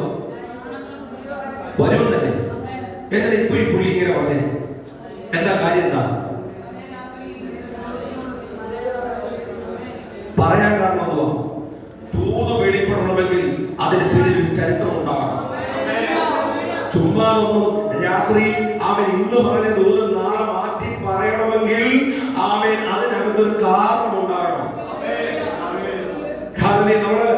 വരുമെന്നല്ലേ? എന്നാൽ ഇപ്പൊ ഈ പുള്ളി ഇങ്ങനെ പറഞ്ഞേ, എന്താ കാര്യം? എന്താ പറയാൻ കാരണം? എന്തുവാ? ദൂത് വെളിപ്പെടണമെങ്കിൽ അതിന് പിന്നിൽ ഒരു ചരിത്രം ഉണ്ടാകണം. ചുമ്മാ ഒന്നും രാത്രി അവൻ ഇന്ന് പറഞ്ഞ ദൂത് നാളെ മാറ്റി പറയണമെങ്കിൽ അവൻ അതിനകത്തൊരു കാരണം ഉണ്ടാകണം. നമ്മള്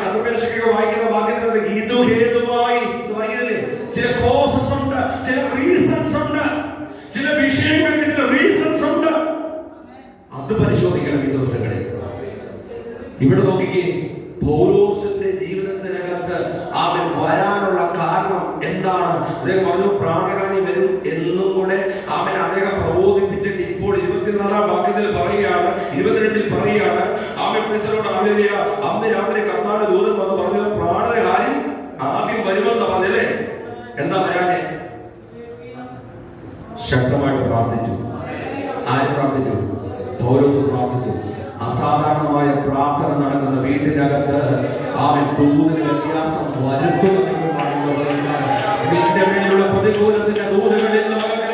കർമ്മേശൊക്കെ വായിക്കുന്ന വാക്യത്തിൽ ഇത് ഹേതുവായി വായിക്കില്ലേ? ചില കോസസ് ഉണ്ട്, ചില റീസൺസ് ഉണ്ട്, ചില വിഷയങ്ങൾക്ക് ചില റീസൺസ് ഉണ്ട്. അത് പരിശോധിക്കണം ഈ ദിവസങ്ങളിൽ. ഇവിടെ നോക്കിക്കേ, പൗലോസിന്റെ ജീവിതത്തിനകത്ത് അവൻ വരാനുള്ള കാരണം എന്താണ്? അദ്ദേഹം പറഞ്ഞു പ്രാണഹാനി വരും എന്നും കൂടെ അദ്ദേഹം പ്രബോധിപ്പിച്ചിട്ട് ഇപ്പോൾ 24ാം വാക്യത്തിൽ പറയുകയാണ്, 22ൽ പറയുകയാണ്, അവൻ ക്രിസ്തുവിനോട് ഹല്ലേലൂയ, അന്ന് രാത്രി കർത്താവിന്റെ ദൂതൻ വന്ന് പറഞ്ഞത് പ്രാണഹാനി ആദ്യം വരുമെന്ന് പറഞ്ഞല്ലേ? എന്താ വരാനെ? ശക്തമായിട്ട് പ്രാർത്ഥിച്ചു. ആര് പ്രാർത്ഥിച്ചു? പൗലോസ് പ്രാർത്ഥിച്ചു. അസാധാരണമായ പ്രാർത്ഥന നടക്കുന്ന വീട്ടിനകത്ത് അവൻ ദൂതിന് വ്യത്യാസം വരുത്തുമെന്ന് വീട്ടിന്റെ മേലുള്ള പ്രതികൂലത്തിന്റെ ദൂതുകളിൽ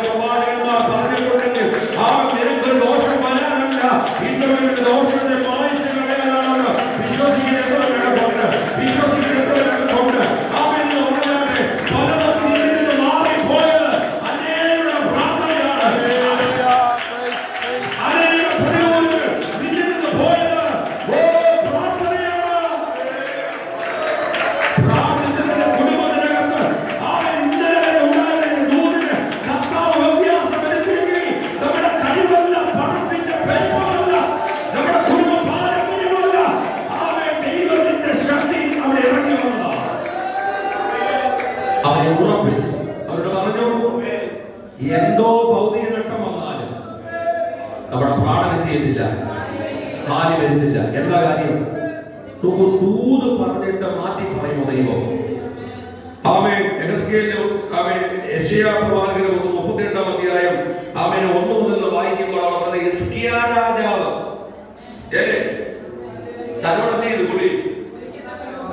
പ്രവാചകന്മാർ പറഞ്ഞിട്ടുണ്ടെങ്കിൽ അവൻ നിനക്കൊരു ദോഷം വരാനല്ല, ഇന്നൊരു ദോഷത്തെ മായ്ച്ചു കളയാനാണ് വിശ്വസിക്കുന്നവരുണ്ട്. വിശ്വസിക്കുന്നവരുണ്ട്. അവൻ പറഞ്ഞാട്ടെ പലതരത്തിൽ നിന്ന് മാറിപ്പോയത് അനേക പ്രാർത്ഥനയാണ്. പ്രാർത്ഥനയാണ്. പ്രാർത്ഥിച്ചതിന്റെ ചെയ്യത്തില്ല, കാലി വരുത്തില്ല. എന്താ കാര്യം? ദൂത് പറഞ്ഞിട്ട് മാറ്റി പറയുമോ ദൈവം? ആമേൻ. യെശയ്യാ പ്രവാചകന്റെ പുസ്തകം 38-ാം അധ്യായം 1 മുതൽ വായിക്കുമ്പോൾ അവിടെ പറഞ്ഞ ഹിസ്കിയാ രാജാവ് തന്നോട് എന്ത് ചെയ്തു?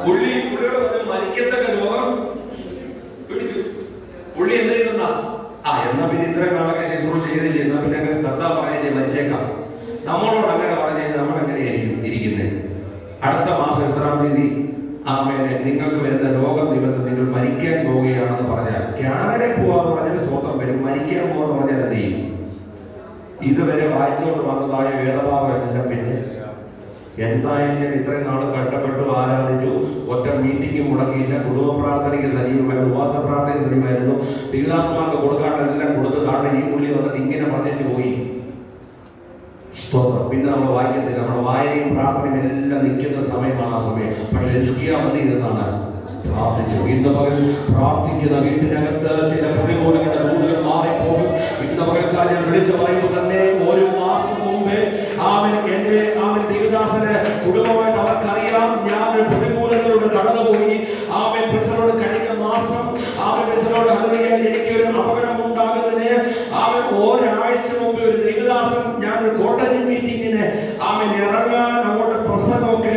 പുള്ളിയുടെ മരിക്കത്തക്ക രോഗം പിടിച്ചു. പുള്ളി എന്ത് ചെയ്യുന്ന എന്നാ പിന്നെ ഇത്രയും നാളൊക്കെ ശുശ്രൂഷ ചെയ്തില്ലേ, എന്നാ പിന്നെ കർത്താവ് പറഞ്ഞേ മരിച്ചേക്കാം. നമ്മളോട് അങ്ങനെ പറഞ്ഞു നമ്മൾ എങ്ങനെയായിരിക്കും ഇരിക്കുന്നത്? അടുത്ത മാസം എത്രാം തീയതി നിങ്ങൾക്ക് വരുന്ന രോഗം നിമിത്തം നിങ്ങൾ മരിക്കാൻ പോവുകയാണെന്ന് പറഞ്ഞാൽ കാനഡയിൽ പോവാന്ന് പറഞ്ഞാൽ സ്തോത്രം വരും. മരിക്കാൻ പോവാന്ന് പറഞ്ഞാൽ എന്ത് ചെയ്യും? ഇതുവരെ വായിച്ചുകൊണ്ട് വന്നതായ വേദഭാവം എല്ലാം പിന്നെ എന്തായാലും ഞാൻ ഇത്രയും നാൾ കഷ്ടപ്പെട്ടു ആരാധിച്ചു, ഒറ്റ മീറ്റിംഗ് മുടക്കിയില്ല, കുടുംബ പ്രാർത്ഥനയ്ക്ക് സജീവമായിരുന്നു, ഉപവാസ പ്രാർത്ഥനയ്ക്ക് സജീവമായിരുന്നു, ദൈവദാസന്മാർക്ക് കൊടുക്കാണ്ടെല്ലാം കൊടുത്ത് കാട്ടെ ഈ പുള്ളി വന്നിട്ട് ഇങ്ങനെ പറഞ്ഞു പോയി. സ്തോത്രം. പിന്നെ നമ്മൾ വായിക്കത്തില്ല. നമ്മുടെ വായനയും പ്രാർത്ഥനയും എല്ലാം നിൽക്കുന്ന സമയമാണ് ആ സമയം. പക്ഷെ ഹിസ്കിയാ വന്ന് ഇരുന്നാണ് പ്രാർത്ഥിച്ചു. ഇന്ന് പകൽ പ്രാർത്ഥിക്കുന്ന വീട്ടിനകത്ത് ചില പ്രതികൂലങ്ങളുടെ ദൂതകൾ മാറിപ്പോകും. ഇന്ന് പകൽക്കാലം ഞാൻ വിളിച്ചു പറയുമ്പോൾ തന്നെ 1 മാസം മുമ്പേ എന്റെ ദേവദാസന് കുടുംബമായിട്ട് അവർക്കറിയാം ഞാൻ ഒരു പ്രതികൂലങ്ങളിലൂടെ കടന്നുപോയി. പ്രസവോട് കഴിഞ്ഞ മാസം പ്രസവോട് എനിക്കൊരു അപകടം ഉണ്ടാകുന്നതിന് ഒരാഴ്ച മുമ്പ് ഒരു ദേവദാസൻ ഞാൻ ഒരു കോട്ടയം മീറ്റിങ്ങിന് ഇറങ്ങാൻ അങ്ങോട്ട് പ്രസംഗമൊക്കെ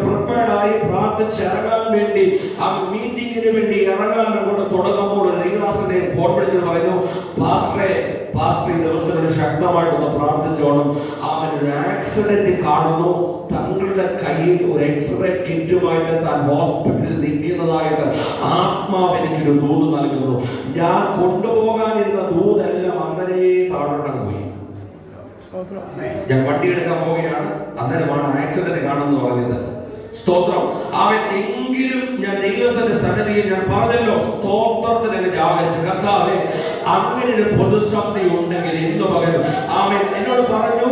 പ്രിപ്പയർഡ് ആയി പ്രാർത്ഥിച്ചിറങ്ങാൻ വേണ്ടി മീറ്റിങ്ങിന് വേണ്ടി ഇറങ്ങാൻ അങ്ങോട്ട് തുടങ്ങുമ്പോൾ ഒരു ദേവദാസനെ ഫോൺ വിളിച്ചിട്ട് പറയുന്നു, പാസ്റ്ററെ ഈ ദിവസങ്ങളിൽ ശക്തമായിട്ടൊന്ന് പ്രാർത്ഥിച്ചോണം. ഒരു ആക്സിഡന്റ് കാണുന്നു, തങ്ങളുടെ കയ്യിൽ ഒരു എക്സ്റേ കിറ്റുമായിട്ട് താൻ ഹോസ്പിറ്റലിൽ നിൽക്കുന്നതായിട്ട് ആത്മാവ് എനിക്കൊരു ദൂത് നൽകുന്നു. ഞാൻ കൊണ്ടുപോകാനിരുന്ന ദൂതെല്ലാം അങ്ങനെ താഴോട്ടങ്ങ് പോയി. ഞാൻ വണ്ടി എടുക്കാൻ പോവുകയാണ്, അന്നേരമാണ് ആക്സിഡന്റ് കാണുമെന്ന് പറഞ്ഞത്. സ്തോത്രം. എങ്കിലും ഞാൻ ദൈവത്തിന്റെ സന്നിധിയിൽ ഞാൻ പറഞ്ഞല്ലോ, സ്തോത്രത്തിൽ അങ്ങ് ജാഗരിച്ചു. കർത്താവേ, അങ്ങനെ ഒരു പൊതുശബ്ദം ഉണ്ടെങ്കിൽ ഇന്ന് പകരം എന്നോട് പറഞ്ഞു,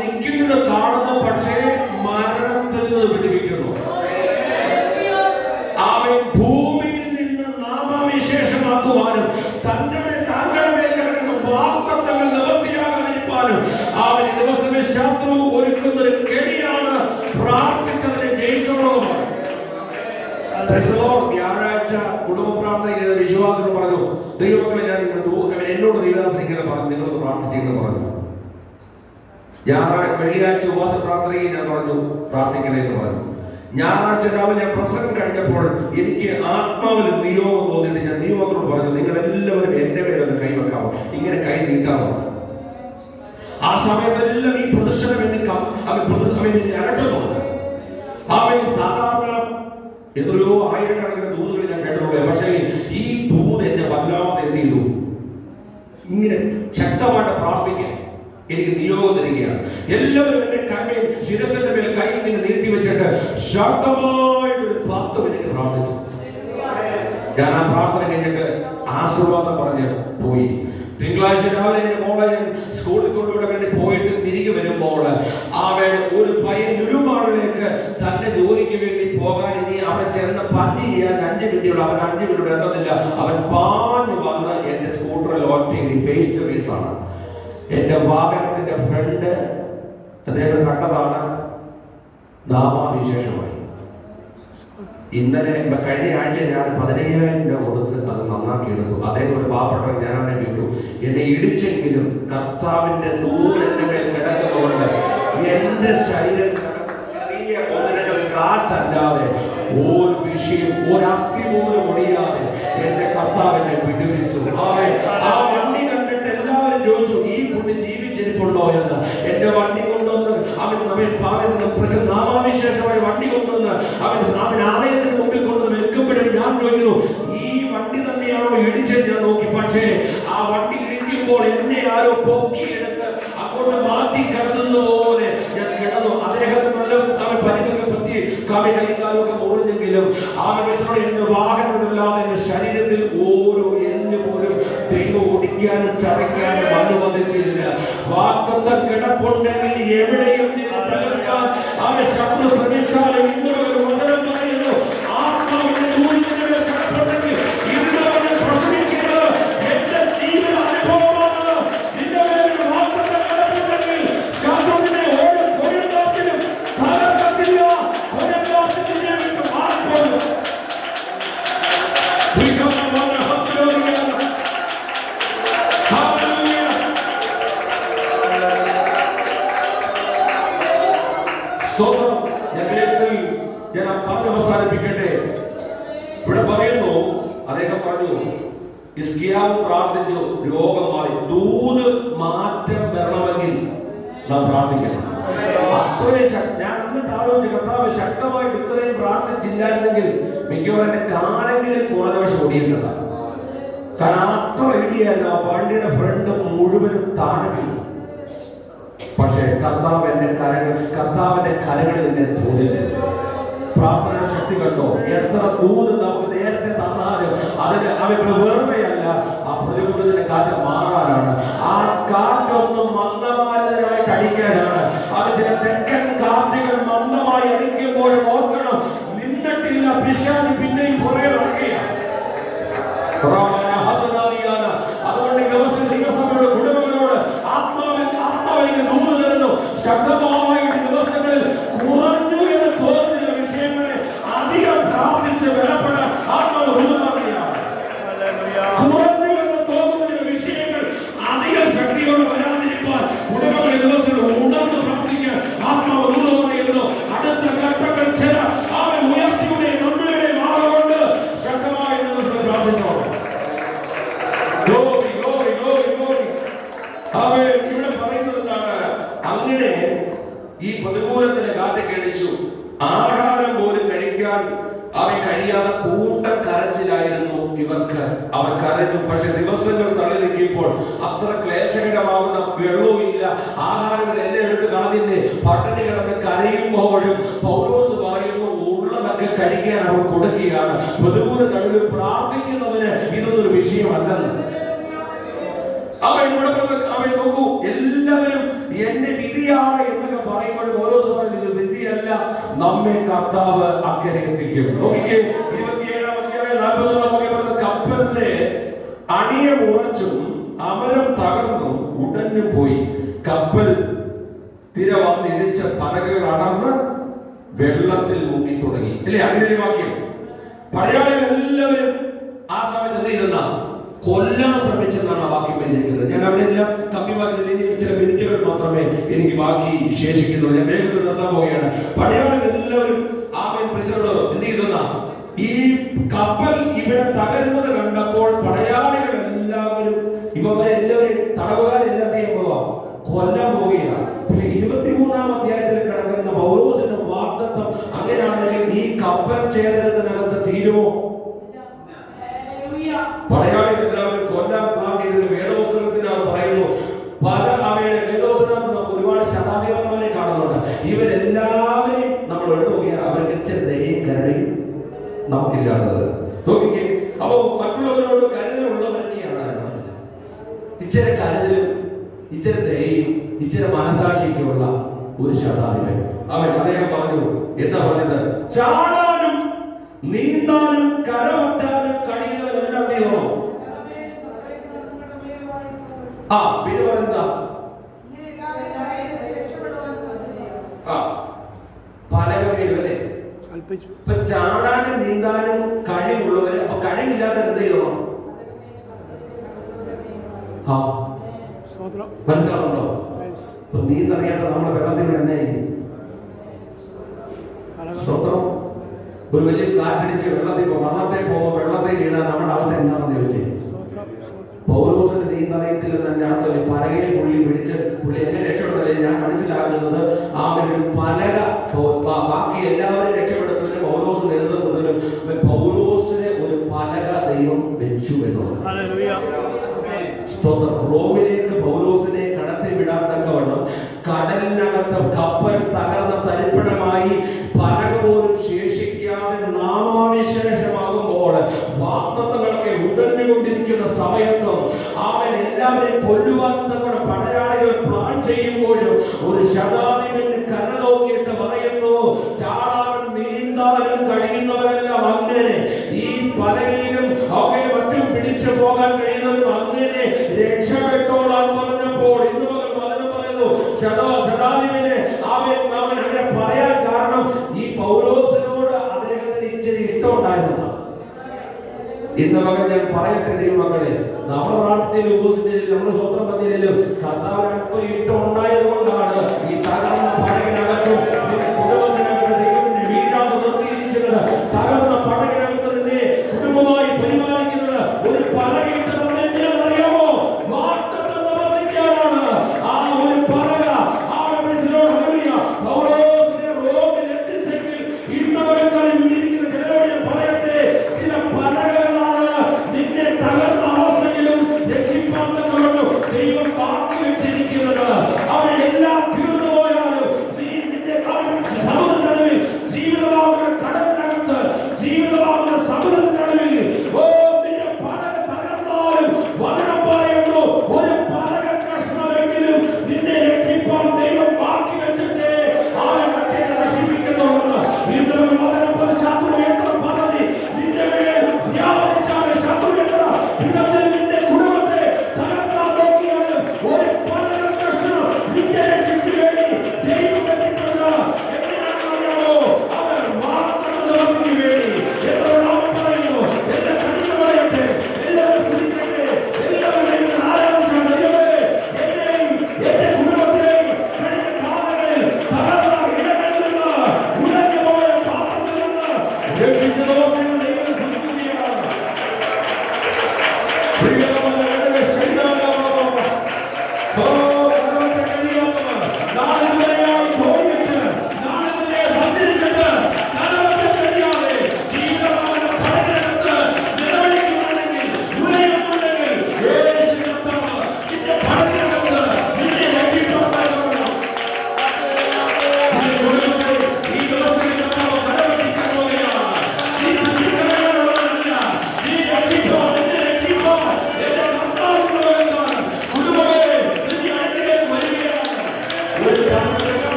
നിൽക്കുന്നത് കാണുന്നു, പക്ഷേ മരണത്തിൽ നിന്ന് വിടുവിക്കുന്നു. ഭൂമിയിൽ നിന്ന് നാമവിശേഷമാക്കുവാനും താങ്കളുടെ മേൽ കിടക്കുന്ന വാഗ്ദത്തങ്ങൾ നിവൃത്തിയാകാതിരിക്കാനും ദിവസമേ ശത്രു ഒരുക്കുന്നൊരു കെണിയാണ് പ്രാർത്ഥിച്ചതിനെ ജയിച്ചോളവുമാണ്. വ്യാഴാഴ്ച കുടുംബ പ്രാർത്ഥന വിശ്വാസികൾ പറഞ്ഞു, ദൈവമക്കളെ ഞാൻ എന്നോട് ദൈവദാസൻ ഇങ്ങനെ പറഞ്ഞു, നിങ്ങളൊന്ന് പ്രാർത്ഥിച്ചെന്ന് പറഞ്ഞു. വെള്ളിയാഴ്ച ഉപവാസ പ്രാർത്ഥനയിൽ ഞാൻ പറഞ്ഞു പ്രാർത്ഥിക്കണേന്ന് പറഞ്ഞു. ഞായറാഴ്ച രാവിലെ ഞാൻ പ്രസംഗം കഴിഞ്ഞപ്പോൾ എനിക്ക് ആത്മാവിൽ നിയോഗം തോന്നിയിട്ട് ഞാൻ ദൈവമക്കളോട് പറഞ്ഞു, നിങ്ങൾ എല്ലാവരും എന്റെ പേരൊന്ന് കൈവെക്കാമോ, ഇങ്ങനെ കൈ നീട്ടാമോ. ആ സമയത്തെല്ലാം ഈ പ്രദർശനം അലട്ടുന്നുണ്ട്. സാധാരണ എത്രയോ ആയിരക്കണക്കിന് ദൂതുകൾ ഞാൻ കേട്ടിട്ടുണ്ട്. പക്ഷേ ഈ ദൂത് എന്നെ വല്ലാതെ എന്ത് ചെയ്തു, ഇങ്ങനെ ശക്തമായിട്ട് പ്രാർത്ഥിക്കാൻ എനിക്ക് നിയോഗം തരികയാണ്. എല്ലാവരും എന്റെ ശിരസിന്റെ മേൽ കൈ ഇങ്ങനെ നീട്ടിവെച്ചിട്ട് ശക്തമായിട്ട് 10 മിനിറ്റ് പ്രാർത്ഥിച്ചു. ഞാൻ ആ പ്രാർത്ഥന കഴിഞ്ഞിട്ട് ആശീർവാദം പറഞ്ഞ് പോയി. തിങ്കളാഴ്ച രാവിലെ എന്റെ മോളെ ഞാൻ സ്കൂളിൽ കൊണ്ടുവിടാൻ വേണ്ടി പോയിട്ട് തിരികെ വരുമ്പോൾ ഒരു പയ്യൻ ലുലുമാളിലേക്ക് തന്റെ ജോലിക്ക് വേണ്ടി പോകാൻ ഇനി അവിടെ ചെന്ന് പഞ്ച് ചെയ്യാൻ 5 മിനിറ്റുള്ള അവൻ 5 മിനിറ്റ് എത്തുന്നില്ല. അവൻ പാഞ്ഞു വന്ന് എന്റെ സ്കൂട്ടറിൽ ഒറ്റ ഫേസ് ടു ഫേസ് ആണ്. എന്റെ വാഹനത്തിന്റെ ഫ്രണ്ട് അദ്ദേഹം കണ്ടതാണ്, നാമാവിശേഷമായി. ഇന്നലെ കഴിഞ്ഞ ആഴ്ച ഞാൻ 15,000 രൂപ കൊടുത്ത് അത് നന്നാക്കി എടുത്തു. അദ്ദേഹം ഒരു പാവപ്പെട്ടവൻ, ഞാൻ അവനെ വിട്ടു. എന്നെ ഇടിച്ചെങ്കിലും കർത്താവിന്റെ ദൂത് എന്റെ മേൽ കിടക്കുന്നതുകൊണ്ട് എന്റെ ശരീരം ചെറിയ 1-2 സ്ക്രാച്ച് അല്ലാതെ ഒരു വിഷയം, ഒരു അസ്ഥി പോലും ഒടിയാതെ എന്റെ കർത്താവിനെ വിടുവിച്ചു. ആ വണ്ടി കണ്ടിട്ട് എല്ലാവരും ചോദിച്ചു, ഈ പുള്ളി ജീവിച്ചിരിപ്പുണ്ടോ എന്ന്. എന്റെ വണ്ടി കൊണ്ടുവന്ന് നാമാവിശേഷമായി വണ്ടി കൊണ്ടുവന്ന് അവൻ ആലയത്തിന് മുമ്പിൽ കൊണ്ടുവന്ന് വെക്കുമ്പോഴും ഞാൻ ചോദിക്കുന്നു, ഈ വണ്ടി തന്നെയാണോ ഇടിച്ചത് ഞാൻ നോക്കി. പക്ഷേ ആ വണ്ടി ഇടിക്കുമ്പോൾ എന്നെ ആരോ പൊക്കിയെടുത്ത് അങ്ങോട്ട് മാറ്റി കിടന്ന പോലെ ഞാൻ കിടന്നു. അദ്ദേഹത്തിന് നല്ല അവൻ പരിക്കൊക്കെ പറ്റി കൈകാലൊക്കെ മുറിഞ്ഞെങ്കിലും എന്റെ വാഹനമില്ലാതെ എന്റെ ശരീരത്തിൽ ഓരോ എല്ല് പോലും ദൈവം ഒടിക്കാനും ചതയ്ക്കാനും അനുവദിച്ചില്ല. വാഗ്ദത്തം കിടപ്പുണ്ടെങ്കിൽ എവിടെയും തകർക്കാൻ ശത്രു ശ്രമിച്ചാലും ഇന്നൊരു വചനം പറയുന്നു, ആത്മാവിന്റെ ദൂതന്റെ കിടപ്പുണ്ടെങ്കിൽ ഇതിനോട് പ്രസവിക്കുന്നത് എന്റെ ജീവിത അനുഭവമാണ്. നിന്റെ മേൽ വാഗ്ദത്തം കിടപ്പുണ്ടെങ്കിൽ ഞാൻ പറഞ്ഞ് അവസാനിപ്പിക്കട്ടെ. ഇവിടെ പറയുന്നു, അദ്ദേഹം പറഞ്ഞു, ഹിസ്കിയാവ് പ്രാർത്ഥിച്ചു, രോഗം മാറി. ദൂത് മാറ്റം വരണമെങ്കിൽ നാം പ്രാർത്ഥിക്കണം. ഞാൻ എന്നിട്ട് ആലോചിച്ചു, കർത്താവ് ശക്തമായിട്ട് ഇത്രയും പ്രാർത്ഥിച്ചില്ലായിരുന്നെങ്കിൽ മിക്കവാറും എന്റെ കാലെങ്കിലും കുറഞ്ഞവശം ഓടിയേണ്ടതാണ്. കാരണം അത്ര ഇടിയല്ല, വണ്ടിയുടെ ഫ്രണ്ട് മുഴുവനും താഴെ വീണു. പക്ഷേ കർത്താവിന്റെ കരങ്ങളിൽ എന്നെ തോന്നില്ല. പ്രാർത്ഥന ശക്തി കണ്ടോ? എത്ര ദൂത് നമുക്ക് നേരത്തെ തന്നാലും അതിന് അവരുടെ വെറുതെയല്ല, ആ പ്രതികൂലത്തിന്റെ കാറ്റ് മാറാനാണ്. ആ കാറ്റൊന്നും മന്ദമാരനായിട്ട് അടിക്കാനാണ്. അത് ചില തെക്കൻ കാറ്റുകൾ മന്ദമായി അടിക്കുമ്പോഴും ഓർക്കണം, നിന്നിട്ടില്ല, പിശാച് പിന്നെയും പുറകെ നടക്കുകയാണ്. അതുകൊണ്ട് ദിവസങ്ങളുടെ കുടുംബങ്ങളോട് ആത്മാവിന് ദൂത് തരുന്നു. ശക്തമായിട്ട് ദിവസങ്ങളിൽ കുറഞ്ഞു എന്ന് തോന്നുന്ന വിഷയങ്ങളെ അധികം പ്രാർത്ഥിച്ച് ബലപ്പെടാൻ ആത്മാവ് ദൂത് പറയുകയാണ്. കുറഞ്ഞു എന്ന് തോന്നുന്ന വിഷയങ്ങൾ അധികം ശക്തിയോട് വരാതിരിക്കാൻ കുടുംബങ്ങളെ ദിവസങ്ങൾ ഉണർന്ന് പ്രാർത്ഥിക്കാൻ ആത്മാവ് ദൂത് പറയുന്നു. അടുത്ത ഘട്ടങ്ങൾ ചില അവൻ ഉയർച്ചയുടെ നമ്മളുടെ മാറുകൊണ്ട് ശക്തമായ ദിവസങ്ങൾ പ്രാർത്ഥിച്ചോ. ഇവിടെ പറയുന്നത് എന്താണ്? അങ്ങനെ ഈ പ്രതികൂലത്തിന്റെ കാറ്റൊക്കെ അടിച്ചു, ആഹാരം പോലും കഴിക്കാൻ അവൻ കഴിയാതെ കൂട്ടക്കരച്ചിലായിരുന്നു ഇവർക്ക്. അവർ കരഞ്ഞു. പക്ഷെ ദിവസങ്ങൾ തള്ളി നീക്കിയപ്പോൾ അത്ര ക്ലേശകരമാകുന്ന വെള്ളവുമില്ല, ആഹാരങ്ങളെല്ലാം എടുത്ത് കളഞ്ഞില്ലേ, പട്ടിണി കിടന്ന് കരയുമ്പോഴും പൗലോസ് പറയുന്നു, ഉള്ളതൊക്കെ കഴിക്കാൻ അവർ കൊടുക്കുകയാണ്. പ്രതികൂല നടുവിൽ പ്രാർത്ഥിക്കുന്നവന് ഇതൊന്നൊരു വിഷയമല്ലെന്ന്. അവൻ നോക്കൂ, എല്ലാവരും എന്റെ വിധിയാണ് എന്നൊക്കെ പറയുമ്പോൾ പൗലോസ് പറയുന്നത് ഇത് വിധിയല്ല, നമ്മെ കർത്താവ് അക്കരെ എത്തിക്കും. നോക്കിക്കേ, 27-ാം അധ്യായം 41-ാം വാക്യം പറയുന്നത്, കപ്പലിന്റെ അണിയ ഉറച്ചും അമരം തകർന്നും ഉടഞ്ഞു പോയി. കപ്പൽ തിര വന്നിടിച്ച പലകകൾ അടർന്ന് വെള്ളത്തിൽ മുങ്ങി തുടങ്ങി. അല്ലേ? അങ്ങനെ വാക്യം. പടയാളികൾ എല്ലാവരും ആ സമയത്ത് എന്ത് ചെയ്തെന്നാ? കൊല്ലാൻ ശ്രമിച്ചെന്നാണ് ആ വാക്യം പറഞ്ഞിരിക്കുന്നത്. ഞാൻ അവിടെ എല്ലാം കമ്പിവാക്യത്തിൽ ഇനി ചില മിനിറ്റുകൾ മാത്രമേ എനിക്ക് ബാക്കി ശേഷിക്കുന്നുള്ളൂ. ഞാൻ വേഗത്തിൽ നിർത്താൻ പോവുകയാണ്. പടയാളികൾ എല്ലാവരും എന്ത് ചെയ്തെന്നാ? ഈ കപ്പൽ ഇവിടെ തകരുന്നത് കണ്ടപ്പോൾ പടയാളികൾ എല്ലാവരും ഇവരെല്ലാവരും തടവുകാരെല്ലാം കൊല്ലാൻ പോവുകയാണ്. പക്ഷെ 23-ാം അധ്യായത്തിൽ കിടക്കുന്ന പൗലോസിന്റെ വാഗ്ദത്തം അങ്ങനെയാണെങ്കിൽ ഈ കപ്പൽ ഛേദനത്തിനകത്ത് തീരുമോ? പടയാളികൾ എല്ലാവരും കൊല്ലാൻ പ്ലാൻ ചെയ്തത് വേദപുസ്തകത്തിനാണ് പറയുന്നു. പല അവയുടെ വേദപുസ്തകത്ത് നമുക്ക് ഒരുപാട് ശതാധിപന്മാരെ കാണുന്നുണ്ട്. ഇവരെല്ലാവരെയും നമ്മൾ എടുത്തുപോയാൽ അവർക്ക് ഇച്ചിരി ദയയും കരുണയും നമുക്കില്ലാത്തത്. നോക്കിക്കേ, അപ്പൊ മറ്റുള്ളവരോട് കരുതലുള്ളവരൊക്കെയാണ് ഇച്ചിരി കരുതലും ഇച്ചിരി ദയയും ഇച്ചിരി മനസാക്ഷിക്കുള്ള ഒരു ശതാധിപൻ. അദ്ദേഹം പറഞ്ഞു, എന്താ പറഞ്ഞത്? ചാടാനും നീന്താനും കരവറ്റാനും കഴിയുന്നവരെല്ലാം തീർന്നോ? പിന്നെ പറയുന്ന പലകമേലല്ലേ? ഇപ്പൊ ചാടാനും നീന്താനും കഴിവുള്ളവര്, അപ്പൊ കഴിവില്ലാത്തവർ എന്ത് ചെയ്യണം? മനസ്സിലാവുന്നുണ്ടോ? നീന്തറിയാത്ത നമ്മളെ വെള്ളത്തിൽ എന്നായിരിക്കും? സ്വത്രം ഒരു വലിയ കാറ്റടിച്ച് വെള്ളത്തിൽ വള്ളത്തെ പോകുമ്പോൾ വെള്ളത്തിൽ വീണാൽ നമ്മുടെ അവസ്ഥ എന്താണെന്ന് ചോദിച്ചേ. പൗലോസിന്റെ നീന്തറിയത്തിൽ തന്നെ അർത്ഥം പലകയെ പിടിച്ച് പുള്ളി എങ്ങനെ രക്ഷപ്പെടുത്തല്ലേ? ഞാൻ മനസ്സിലാക്കുന്നത് ആ ഒരു പലക, ബാക്കി എല്ലാവരും രക്ഷപ്പെടുത്തുന്നതിന് പൗലോസ് നേതൃത്വത്തിലും പൗലോസിനെ ഒരു പലക ദൈവം വെച്ചു എന്നുള്ളത്. റോമിലേക്ക് പൗലോസിനെ കടത്തി വിടാൻ തക്കവണ്ണം കടലിനകത്ത് കപ്പൽ തകർന്ന തരിപ്പണമായി പലക പോലും ശേഷിക്കാതെ നാമാവിശേഷമാകുമ്പോൾ വാഗ്ദത്തങ്ങളൊക്കെ ഉടഞ്ഞുകൊണ്ടിരിക്കുന്ന സമയത്തും അവൻ എല്ലാവരെയും കൊല്ലുവാൻ തക്കവണ്ണം പടയാളികൾ പ്ലാൻ ചെയ്യുമ്പോഴും ഒരു ശതാധിപന് കണ്ണ നോക്കിയിട്ട് പറയുന്നു, ചാടാനും നീന്താനും കഴിയുന്നവരെല്ലാം അങ്ങനെ, ഈ പലകയിലും ഒക്കെ മറ്റും പിടിച്ചു പോകാൻ കഴിയുന്നവരും അങ്ങനെ രക്ഷപ്പെട്ടോളാൻ പറഞ്ഞപ്പോൾ ഇന്ന് മകൾ വചനം പറയുന്നു, ശതാധിപന് അവൻ അങ്ങനെ പറയാൻ കാരണം ഈ പൗലോസിനോട് അദ്ദേഹത്തിന് ഇച്ചിരി ഇഷ്ടമുണ്ടായിരുന്നു. ഇന്ന് മകൾ ഞാൻ പറയട്ടെ ദൈവമക്കളെ, നമ്മുടെ പ്രാർത്ഥനയിൽ ഉപസിച്ചിലും നമ്മുടെ സ്വന്തം പദ്ധതിയിലും കർത്താവിനൊക്കെ ഇഷ്ടം ഉണ്ടായത് കൊണ്ടാണ് ഈ തകർന്ന പടകിനകത്തും കുടുംബത്തിനകത്ത്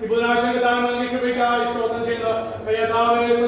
ഈ ബുധനാഴ്ച കൃപയ്ക്കായി സ്തോത്രം ചെയ്യുന്ന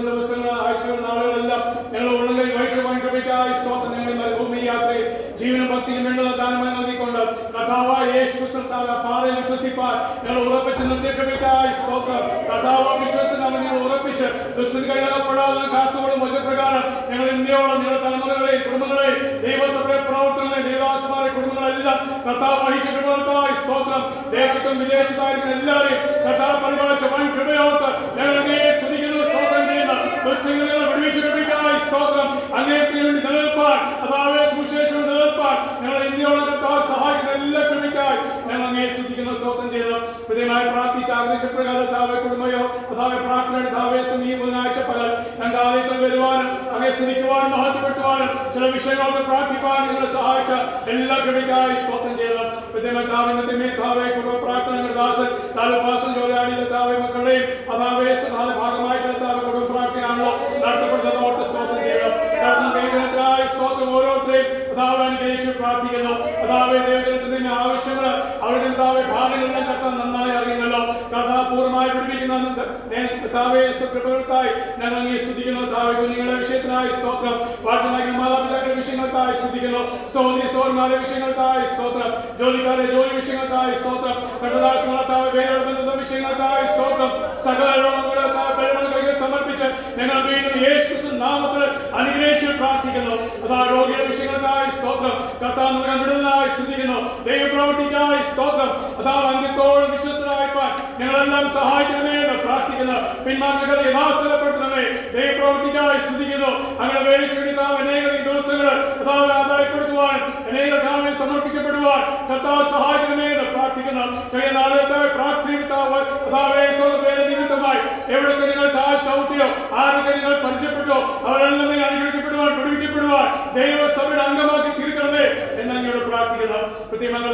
ദിവസങ്ങൾ ആഴ്ചകൾ നാളുകളെല്ലാം ഞങ്ങൾ ഉള്ളങ്ങളിൽ വഹിച്ചുവാൻ കൃപയ്ക്കായി സ്തോത്രം. ഞങ്ങൾ മരുഭൂമി യാത്രയിൽ ജീവനും ഭക്തിയും വേണ്ടത് ദാനമായി നൽകിക്കൊണ്ട് കർത്താവായ യേശു ക്രിസ്തു പാറയിൽ വിശ്വസിപ്പാൻ ഞങ്ങൾ ഉറപ്പിച്ച് നിർത്തിയ കൃപയ്ക്കായി സ്തോത്രം. കർത്താവ് വിശ്വസിനാമം ഞങ്ങൾ ഉറപ്പിച്ച് ദുഷ്ടന് കൈകാപ്പെടാതെ കാത്തുകൊള്ളും വചനപ്രകാരം ഞങ്ങൾ ഇന്ത്യയോളം ഞങ്ങളുടെ തലമുറകളെയും കുടുംബങ്ങളെയും ദൈവസഭയുടെ പ്രവർത്തനങ്ങളെയും ദൈവദാസന്മാരെ കുടുംബങ്ങളെല്ലാം കർത്താവ് വഹിച്ച കൃപകൾക്കായി സ്തോത്രം. ദേശത്തും വിദേശത്തായിരിക്കുന്ന എല്ലാവരെയും കർത്താവ് പരിപാലിച്ച വൻ കൃപയോർത്ത് ഞങ്ങൾ അങ്ങയെ സ്തുതിക്കുന്നു, സ്തോത്രം ചെയ്യുന്ന ദുഷ്ടങ്ങളെ വിടുവിച്ച കൃപയ്ക്കായി സ്തോത്രം. അങ്ങേക്ക് വേണ്ടി നിലനിൽപ്പാൻ അതാവേ സുവിശേഷം നിലനിൽപ്പാൻ ഞങ്ങൾ ഇന്ത്യയോളം കർത്താവ് സഹായിക്കുന്ന എല്ലാ കൃപയ്ക്കായി ഞങ്ങൾ അങ്ങയെ സ്തുതിക്കുന്നു, സ്തോത്രം ചെയ്യുന്നു. ഹൃദയമായി പ്രാർത്ഥിച്ച് ആഗ്രഹിച്ച പ്രകാരം താവേ കുടുംബയോ അതാവെ പ്രാർത്ഥനയുടെ താവേശം ഈ ബുധനാഴ്ച പകൽ ഞങ്ങളുടെ ആലയത്തിൽ വരുവാനും അങ്ങയെ സ്തുതിക്കുവാനും മഹത്വപ്പെടുത്തുവാനും ചില വിഷയങ്ങളോട് പ്രാർത്ഥിപ്പാൻ ഞങ്ങളെ സഹായിച്ച എല്ലാ കൃപയ്ക്കായി സ്തോത്രം ചെയ്യുന്നു. ഹൃദയമായി താവിന്റെ താവേ കുടുംബ പ്രാർത്ഥനയുടെ ദാസൻ സാലുപാസം ജോലിയാണിയുടെ താവേ മക്കളെയും അതാവേ ഭാഗമായിട്ടുള്ള താവേ കുടുംബ പ്രാർത്ഥനയാണല്ലോ നടത്തപ്പെടുന്നത് ഓർത്ത് സ്തോത്രം ചെയ്യുന്നു. സ്തോത്രം ഓരോരുത്തരെയും അതാവെ അനുഗ്രഹിച്ച് പ്രാർത്ഥിക്കുന്നു. അതാവെ ദൈവജനത്തിന്റെ ആവശ്യങ്ങൾ അവരുടെ താവെ ഭാര്യകളെല്ലാം കർത്താവ് നന്നായി അറിയുന്നല്ലോ. കർത്താവ് പൂർണ്ണമായി പിടിപ്പിക്കുന്ന കൃപകൾക്കായി ഞങ്ങൾ അങ്ങേ സ്തുതിക്കുന്നു. താവെ കുഞ്ഞുങ്ങളുടെ വിഷയത്തിനായി സ്തോത്രം. പാട്ടുണ്ടാക്കുന്ന മാതാപിതാക്കളുടെ വിഷയങ്ങൾക്കായി സ്തുതിക്കുന്നു. സഹോദരി സഹോദരന്മാരുടെ വിഷയങ്ങൾക്കായി സ്തോത്രം. ജോലിക്കാരുടെ ജോലി വിഷയങ്ങൾക്കായി സ്തോത്രം. കർത്താവ് വേദബന്ധ വിഷയങ്ങൾക്കായി സ്തോത്രം. സകല സമർപ്പിച്ച് ഞങ്ങൾ വീണ്ടും യേശു നാമത്തിൽ അനുഗ്രഹിച്ച് പ്രാർത്ഥിക്കുന്നു. അതാ രോഗിയുടെ വിഷയങ്ങൾക്കായി സ്തോത്രം. കർത്താവ് വിടുതലായി സ്തുതിക്കുന്നു. ദൈവപ്രവൃത്തിക്കായി സ്തോത്രം. അതാ അന്ത്യത്തോളം വിശ്വസ്തരായിപ്പാൻ ഞങ്ങളെല്ലാം സഹായിക്കണമേ എന്ന് പ്രാർത്ഥിക്കുന്നു. പിന്മാറ്റങ്ങളെ യഥാസ്ഥലപ്പെടുത്തണമേ. ദൈവപ്രവൃത്തിക്കായി സ്തുതിക്കുന്നു. അങ്ങനെ വേദിക്ക് വേണ്ടി അനേക ദിവസങ്ങൾ അതാവ് ആദായപ്പെടുത്തുവാൻ അനേക കാലം സമർപ്പിക്കപ്പെടുവാൻ കർത്താവ് സഹായിക്കണമേ എന്ന് പ്രാർത്ഥിക്കുന്നു. കഴിഞ്ഞ നാളുകൾക്കായി പ്രാർത്ഥിക്കാവ് അതാവേ നിമിത്തമായി എവിടൊക്കെ നിങ്ങൾ ചവിട്ടിയോ ആരൊക്കെ നിങ്ങൾ പരിചയപ്പെട്ടോ അവരെല്ലാം അനുഗ്രഹിക്കപ്പെടുവാൻ പഠിപ്പിക്കപ്പെടുവാൻ ദൈവസഭയുടെ അംഗമാക്കി തീർക്കണമേ എന്ന് അങ്ങോട് പ്രാർത്ഥിക്കുന്നു.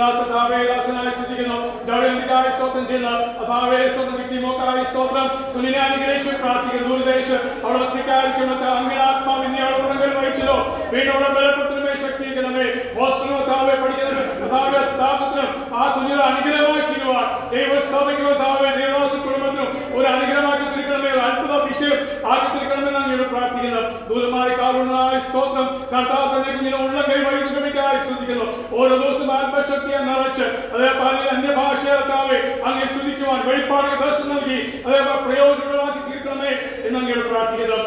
ദാസനായി സ്തുതിക്കുന്നു. ജോലിക്കായി സ്തോത്രം ചെയ്യുന്ന അതാവേ സ്വന്തം വ്യക്തിമോക്കായി സ്തോത്രം. കുഞ്ഞിനെ അനുഗ്രഹിച്ച് പ്രാർത്ഥിക്കുന്നു. ദൂരദേശ് അവിടെ ഒറ്റയ്ക്കായിരിക്കുന്ന അങ്ങനെ ആത്മാവിന്യാളെ ഉടങ്കൽ വഹിച്ചതോ വീണോടെ ബലപ്പെടുത്തണമേ, ശക്തിക്കണമേ. ഹോസ്റ്റലിനെ പഠിക്കുന്നതിന് അതാവേ സ്ഥാപനത്തിനും ആ കുഞ്ഞിനെ അനുഗ്രഹമാക്കിടുവാൻ ദൈവസഭയ്ക്കോ താവേ ദേവദാസ കുടുംബത്തിനും ഒരു അനുഗ്രഹമാക്കി തീർക്കണമേ. ഒരു അത്ഭുത വിഷയം ആക്കി തീർക്കണമെന്ന് അങ്ങോട് പ്രാർത്ഥിക്കുന്നു. ദൂരമായി കാരണമായി സ്തോത്രം. കർത്താവ് തന്നെ കുഞ്ഞിനെ ഉള്ളം കൈ വൈകുന്നതിനായി സ്തുതിക്കുന്നു. ഓരോ ദിവസവും ആത്മശക്തിയെ നിറച്ച് അതേപോലെ അന്യഭാഷയാത്താവേ അങ്ങ് സ്തുതിക്കുവാൻ വെളിപ്പാട് ദർശനം നൽകി അതേപോലെ പ്രയോജനങ്ങളാക്കി തീർക്കണമേ എന്ന് അങ്ങോട് പ്രാർത്ഥിക്കുന്നു.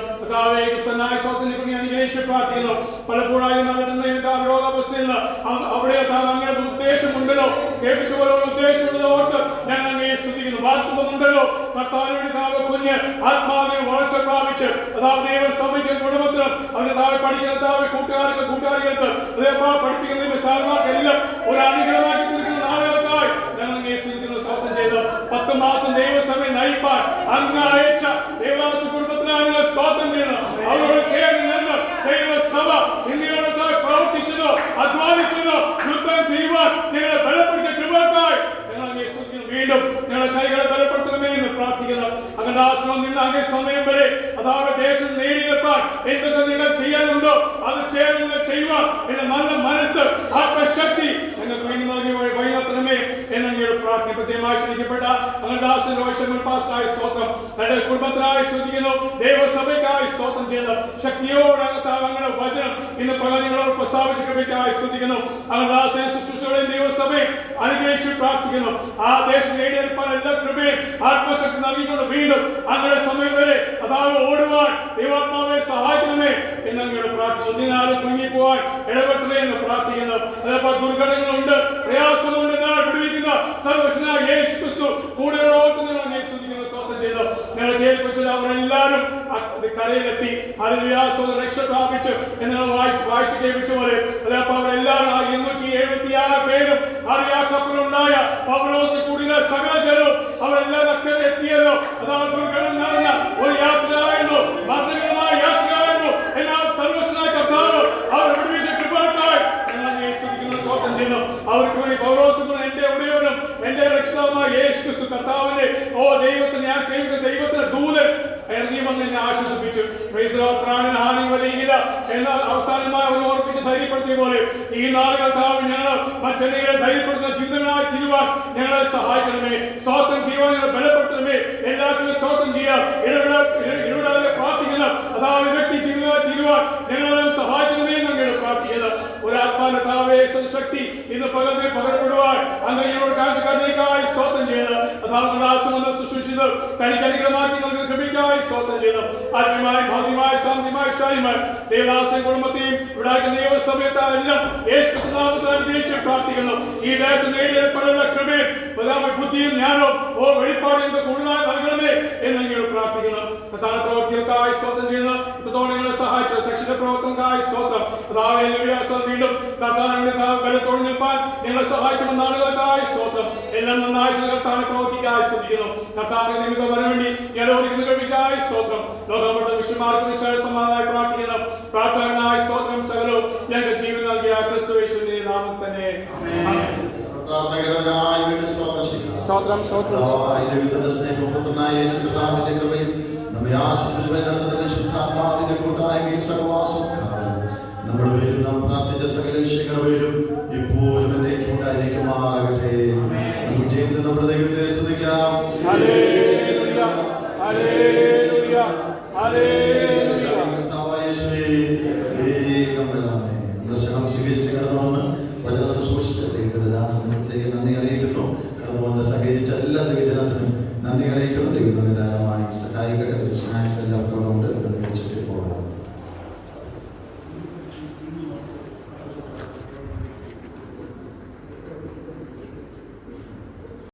അനുഗ്രഹിച്ച് പ്രാർത്ഥിക്കുന്നു. പലപ്പോഴായും രോഗാവസ്ഥയിൽ അവിടെ അങ്ങനെ ഉദ്ദേശമുണ്ടല്ലോ കേൾപ്പിച്ച പോലെ ഒരു ഉദ്ദേശമുള്ളത് ഓർത്ത് ഞങ്ങൾ അങ്ങയെ സ്തുതിക്കുന്നു. വാർത്തമുണ്ടല്ലോ കർത്താവിന്റെ താവ് കുഞ്ഞ് ആത്മാവിനെ വളർച്ച പ്രാപിച്ച് അതായത് ദൈവസഭയ്ക്ക് കുടുംബത്തിലും അവരുടെ താഴെ പഠിക്കുന്ന താവ് കൂട്ടുകാരികൾക്ക് അതേപോലെ പഠിപ്പിക്കുന്ന സാർമാർക്ക് എല്ലാം ഒരു അനുഗ്രഹമാക്കി തീർക്കുന്ന നാളുകൾക്കായി ഞങ്ങൾ അങ്ങയെ സ്തുതിക്കുന്നു, സ്തോത്രം ചെയ്തു. 10 മാസം ദൈവസഭയെ നയിപ്പാൻ അങ്ങ് അയച്ച ദേവദാസ കുടുംബത്തിനാണ് ഞങ്ങൾ സ്തോത്രം ചെയ്യുന്നത്. അവരോട് ചേർന്ന് നിന്ന് ദൈവസഭ ഇന്ത്യയോടൊക്കെ പ്രവർത്തിച്ചതോ അധ്വാനിച്ചതോ യുദ്ധം ചെയ്യുവാൻ ഞങ്ങളെ ബലപ്പെടുത്തിയ കൃപക്കായി ഞങ്ങൾ അങ്ങേ സ്തുതിക്കുന്നു. വീണ്ടും ഞങ്ങളുടെ കൈകളെ ബലപ്പെടുത്തണമേ എന്ന് പ്രാർത്ഥിക്കുന്നു. അങ്ങനെ ആശ്രമം നിന്ന് അങ്ങേ സമയം വരെ അതായത് ദേശം നേടിയെടുപ്പാൻ എന്തൊക്കെ നിങ്ങൾ ചെയ്യാനുണ്ടോ അത് ചേർന്ന് ചെയ്യുവാൻ എന്റെ നല്ല മനസ്സ് ആത്മശക്തി ഞങ്ങൾക്ക് വേണ്ടി നൽകി വൈകുന്നേരമേ എന്നങ്ങോട് പ്രാർത്ഥന പ്രത്യേകമായി ക്ഷണിക്കപ്പെട്ട അങ്ങനെ ദാസൻ പാസ്റ്റായി സ്തോത്രം. തന്റെ കുടുംബത്തിനായി സ്തുതിക്കുന്നു. ദൈവസഭയ്ക്കായി സ്തോത്രം ചെയ്യുന്നു. ശക്തിയോടെ അങ്ങനെ വചനം ഇന്ന് പ്രകടനങ്ങളോട് പ്രസ്താവിച്ച കൃപയ്ക്കായി സ്തുതിക്കുന്നു. അങ്ങനെ ദാസൻ ശുശ്രൂഷകളെയും ദൈവസഭയും അനുഗ്രഹിച്ച് പ്രാർത്ഥിക്കുന്നു. ആ ദേശം നേടിയെടുപ്പാൻ എല്ലാ കൃപയും ആത്മശക്തി നൽകിക്കൊണ്ട് വീണ്ടും അങ്ങനെ സമയം വരെ അതായത് ഓടുവാൻ ദൈവാത്മാവെ സഹായിക്കണമേ എന്നങ്ങോട് പ്രാർത്ഥിക്കുന്നു. ഒന്നിനാലും കുഞ്ഞിപ്പോവാൻ ഇടപെട്ടണേ എന്ന് പ്രാർത്ഥിക്കുന്നു. അതേപോലെ ദുർഘടങ്ങളുണ്ട്, പ്രയാസമുണ്ട്, വിടുവിക്കുന്ന സർവശനായ യേശു ക്രിസ്തു കൂടുതലോട്ട് നിങ്ങൾ സ്തുതിക്കുന്നു, സ്തോത്രം ചെയ്തു. ഞങ്ങൾ കേൾപ്പിച്ചത് അവരെല്ലാവരും കരയിലെത്തി രക്ഷ പ്രാപിച്ച് എന്ന് വായിച്ച് കേൾപ്പിച്ച പോലെ അതേപോലെ അവരെല്ലാവരും 276 പേരും കപ്പലുണ്ടായ പൗലോസ് കൂടിയ സകല ജനവും അവരെല്ലാവരും അക്കരെ എത്തിയല്ലോ. അതാണ് ദുർഘടം നിറഞ്ഞ ഒരു യാത്രയായിരുന്നു, മരണകരമായ യാത്രയായിരുന്നു. എല്ലാ സർവശനായ കർത്താവ് അവർ വിടുവിച്ച കൃപക്കായി ഞങ്ങൾ സ്തുതിക്കുന്നു, സ്തോത്രം ചെയ്യുന്നു. അവർക്ക് വേണ്ടി പൗലോസും എന്റെ ഉടയവനും എന്റെ രക്ഷിതാവുമായ യേശു ക്രിസ്തു കർത്താവിന്റെ ദൈവത്തിന് ഞാൻ സേവിച്ച ദൈവത്തിന്റെ ദൂതൻ ഇറങ്ങി വന്ന് എന്നെ ആശ്വസിപ്പിച്ചു. പ്രാണൻ ഹാനി വരികയില്ല എന്നാൽ അവസാനമായി അവർ ഓർപ്പിച്ച് ധൈര്യപ്പെടുത്തിയ പോലെ ഈ നാളുകൾ ഞങ്ങൾ മറ്റെന്തെങ്കിലും ധൈര്യപ്പെടുത്തുന്ന ചിന്തകളായി തിരുവാൻ ഞങ്ങളെ സഹായിക്കണമേ. സ്തോത്രം ചെയ്യുവാൻ ഞങ്ങളെ ബലപ്പെടുത്തണമേ. ചെയ്ത് തനിക്ക് അനുഗ്രഹമാക്കി നൽകുന്ന കൃപയ്ക്കായി സ്തോത്രം ചെയ്തു. ആത്മീയമായ ഭൗതികമായ സാമ്പത്തികമായ ക്ഷായ്മ ദേവദാസൻ കുടുംബത്തെയും ഇവിടെ ദൈവസഭയെല്ലാം യേശുക്രിസ്തുനാമത്തിൽ അനുഗ്രഹിച്ച് പ്രാർത്ഥിക്കുന്നു. ഈ ദേശം നേടിയപ്പെടുന്ന കൃപയും ബുദ്ധിയും ജ്ഞാനവും വെളിപ്പാടും കൂടുതലായി നൽകണമേ എന്ന് ഞങ്ങൾ പ്രാർത്ഥിക്കുന്നു. പ്രധാന പ്രവൃത്തികൾക്കായി സ്തോത്രം ചെയ്യുന്നു. ഇത്രത്തോളം നിങ്ങളെ സഹായിച്ച സെക്ഷന്റെ പ്രവർത്തനങ്ങൾക്കായി സ്തോത്രം. വീണ്ടും ബലത്തോടെ നിൽപ്പാൻ ഞങ്ങളെ സഹായിക്കുന്ന നാളുകൾക്കായി സ്തോത്രം. എല്ലാം നന്നായി കർത്താന പ്രവർത്തിക്കായി ശ്രദ്ധിക്കുന്നു. കർത്താവിന്റെ നിമിത്തം വരാൻ വേണ്ടി ഞാൻ ഒരുക്കുന്ന കഴിവിക്കായി സ്തോത്രം. ലോകപ്പെട്ട വിഷയമാർക്കും വിശാല സമാധാനമായി പ്രാർത്ഥിക്കുന്നു. പ്രാർത്ഥനായി സ്തോത്രം സകലവും ഞങ്ങൾക്ക് ജീവൻ നൽകിയ ക്രിസ്തുയേശുവിന്റെ നാമത്തിൽ തന്നെ സ്തോത്രം. നമ്മുടെ പേരും നാം പ്രാർത്ഥിച്ച സകല വിഷയങ്ങളുടെ പേരും ഇപ്പോഴും എന്നേക്കും ഉണ്ടായിരിക്കുമാറാകട്ടെ. നമുക്ക് ജീവിതം നമ്മുടെ ദൈവത്തെ സ്തുതിക്കാം. സ്വീകരിച്ച് കടന്നുവന്ന് വചന ശുശ്രൂഷിച്ച ദൈവത്തിന്റെ ദാസനത്തേക്ക് നന്ദി അറിയിക്കുന്നു. കടന്നുവന്ന് സഹകരിച്ച എല്ലാ ദൈവജനത്തിനും